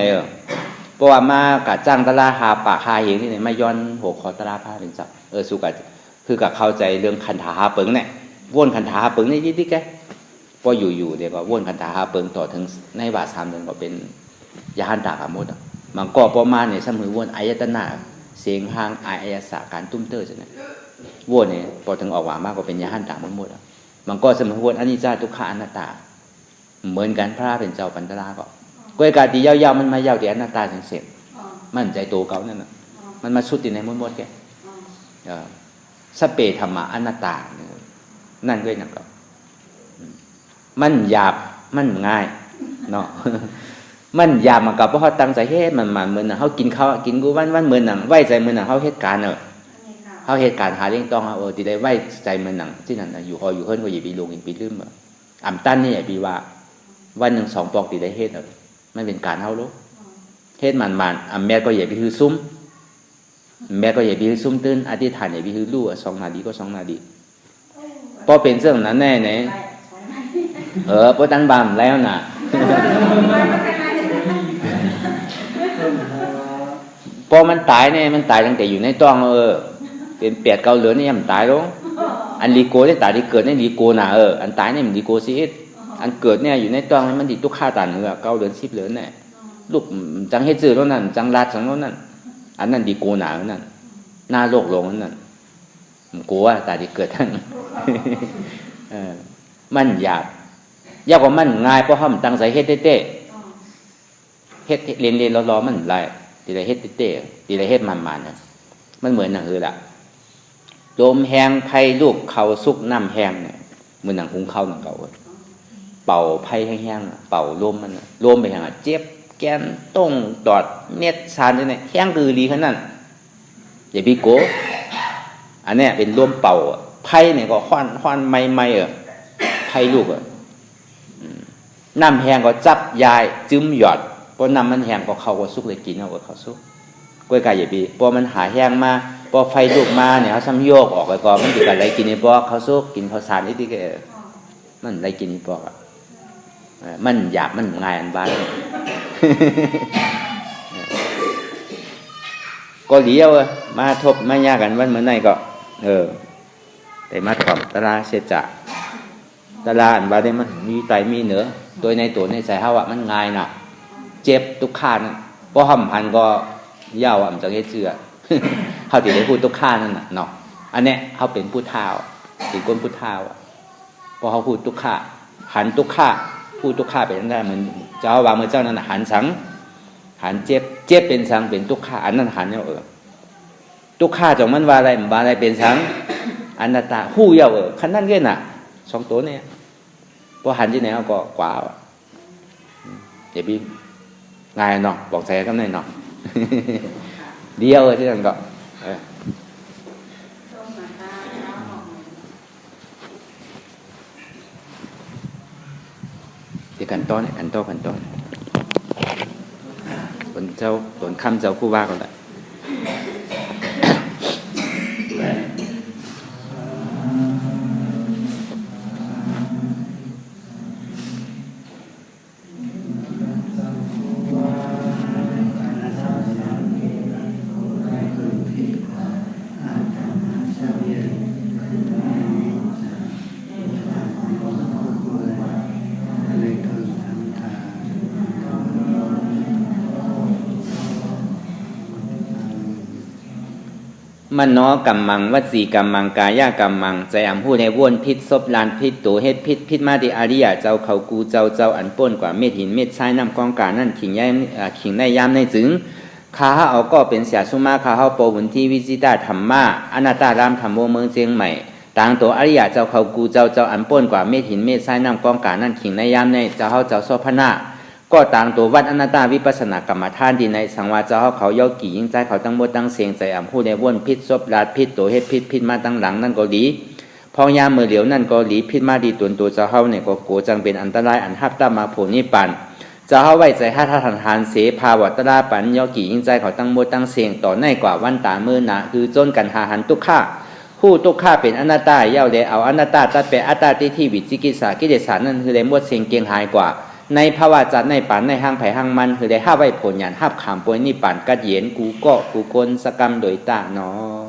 A: เพราะว่ามากะจ้างตะลาหาปากหาเหงที่ไหนไม่ย้อนหัวคอตะลาผ้าเป็นเจ้าสุกะคือกับเข้าใจเรื่องคันถาหาเปิงเนี่ยวนคันถาหาเปิงนี่ยิ่งแกพออยู่เดี๋ยวก็วนคันถาหาเปิงต่อถึงในบาท3 เดือนก็เป็นยาหันตากามด มันก็ประมาณเนี่ยสมือวนอายตนะเสียงหางอายสาการตุ้มเตอร์จะเนี่ยวนเนี่ยพอถึงออกว่ามากกว่าเป็นยาหันต่างหมดมันก็สมวนอนิจจาทุกขาอนัตตาเหมือนกันพระเป็นเจ้าปันตราก็ก้อยกาตียาวๆมันมายาวที่อนัตตาเสร็จมันใจโตเขานั่นน่ะมันมาสุดในหมดแกสเปธรรมะอนัตตานั่นด้วยนะครับมันหยาบมันง่ายเนาะมันหยาบมันกับเพราะเขาตั้งใจเฮ็ดมันเหมือนเขากินข้าวกินกูวันเหมือนหนังไว้ใจเหมือนหนังเขาเหตุการณ์เขาเหตุการณ์หาเรื่องต้องที่ได้ไว้ใจเหมือนหนังที่นั่นอยู่พออยู่เฮิรนก็อย่าไปลงอย่าไปลืมอ่ำตั้นนี่อย่าไปว่าวันหนึ่งสองปอกที่ได้เฮ็ดไม่เป็นการเขาลูกเฮ็ดมันอ่ำแม่ก็อย่าไปคือซุ้มแม่ก็อย่าไปคือซุ้มตื้นอธิษฐานอย่าไปคือลู่2 นาทีก็2 นาทีพอเป็นเรื่องนั้นแน่เนี่ยพอตั้งบามแล้วน่ะพอมันตายเนี่ยมันตายตั้งแต่อยู่ในท้องเป็นเปียดเกาเหลือนี่มันตายลงอันลีโกได้ตายที่เกิดนี่ลีโกน่ะอันตายนี่มันลีโกซีดอันเกิดเนี่ยอยู่ในท้องมันติดตุกฆ่าตาเนื้อเกาเหลือ10 เหลือเนี่ยลูกจังเฮ็ดซื่อแล้วนั่นจังลาดจังนั้นอันนั้นลีโกน่ะนั่นหน้าโลกลงนั่นมันกลัวตายที่เกิดท่านมันยากกว่ามันง่ายเพราะเขาตั้งใจเฮ็ดเต้เฮ็ดเรียนรอมันไรตีไรเฮ็ดเต้ตีไรเฮ็ดมันนะมันเหมือนหนังละลมแห้งไผ่ลูกเขาซุกน้ำแห้งเนี่ยเหมือนหนังหุงข้าวหนังเก่าเป่าไผ่แห้งๆเป่าลมมันลมไปแห้งเจ็บแกนต้งดอดเม็ดซานเนี่ยแห้งคือดีขนาดนั้นอย่าไปโกอันนี้เป็นลมเป่าไผ่เนี่ยก็ควันไม่ไผ่ลูกน้ำแห้งก็จับยายจึ้มหยอดเพราะน้ำมันแห้งก็เขาก็ซุกเลยกินเอาก็เขาซุกกล้วยไก่อย่าบีพอมันหาแห้งมาพอไฟลุกมาเนี่ยเขาซ้ำโยกออกไปก่อนมันดีกันอะไรกินนี่พอเขาซุกกินข้าวสารนี่ที่แกมันอะไรกินนี่พอมันหยาบมันง่ายอันบ้านก็เลี้ยวมาทบมายากกันวันเหมือนไหนก็แต่มาถ่อมตลาเสจตลาอันบ้านนี้มันมีไตมีเนื้อโดยในตัวในใจเขามันง่ายนะเจ็บทุกข้านั่นเพราะหำพันก็ยาวมันจะเฮ็ดเชื่อเขาติได้พูดทุกข้านั่นน่ะเนาะอันเนี้ยเขาเป็นผู้เท้าเป็นคนผู้เท้าพอเขาพูดทุกข้าหันทุกข้าพูดทุกข้าเป็นได้เหมือนเจ้าวางมือเจ้านั่นหันสังหันเจ็บเป็นสังเป็นทุกข้าอันนั้นหันเนี่ยทุกข้าจงมันว่าอะไรเป็นสังอนัตตาหู้เยาขั้นนั้นก็น่ะ2 ตัวเนี่ยพอหันที่ไหนเขาก็กว่าอย่าบีง่ายเนาะบอกใจกันหน่อยเนาะเดียวที่นั่นก็ที่กันต้นกันโตคนเจ้าคนคำเจ้าผู้ว่าก็ได้มันน้อกำมังวสีกำมังกายากำมังใจอ่ำผู้ในวนพิษซบลานพิษตัวเฮ็ดพิษมาดิอาริยะเจ้าเขากูเจ้าอันป้นกว่าเม็ดหินเม็ดทรายน้ำกองกานั่นขิงในยามในจึงข้าเอาก็เป็นเสียสุมาข้าเฮาโปวุนที่วิจิตาธรรมะอนัตตารามธรรมโมเมืองเชียงใหม่ต่างตัวอริยะเจ้าเขากูเจ้าอันป้นกว่าเม็ดหินเม็ดทรายน้ำกองกานั่นขิงในยามในเจ้าเฮาเจ้าโสภณะก็ต่างตัววัดอนัตตาวิปัสสนากรรมฐานที่ในสังวาเจ้าเขาเย้ากี่ยิ่งใจเขาตั้งหมดตั้งเสียงใจอ่ำผู้ในวนพิษซบลาดพิษตัวเฮ็ดพิษมาตั้งหลังนั่นก็ดีพองยามมือเหลียวนั่นก็ดีพิษมาดีตัวเจ้าเฮาเนี่ยก็โกจังเป็นอันตรายอันหับตามมาโผนิปันเจ้าเฮาไว้ใจห้าท่าทานเสภาวัตราปันเย้ากี่ยิ่งใจเขาตั้งหมดตั้งเสียงต่อในกว่าวันตามือหนาคือจนกันหาหันทุกข้าผู้ทุกข้าเป็นอนัตตาเย้าเลยเอาอนัตตาตัดเป็นอัตตาที่วิจิกิจสากิเลสานั่นคือเลยหมดเสียงเกียงหายกว่าในภาวะจัดในป่านในห้างไผ่ห้างมันคือได้ห้าไว้ผลหยันห้าบขามป่วยนี่ป่านกัดเย็นกูก็กูกลสกรรมโดยตาเนาะ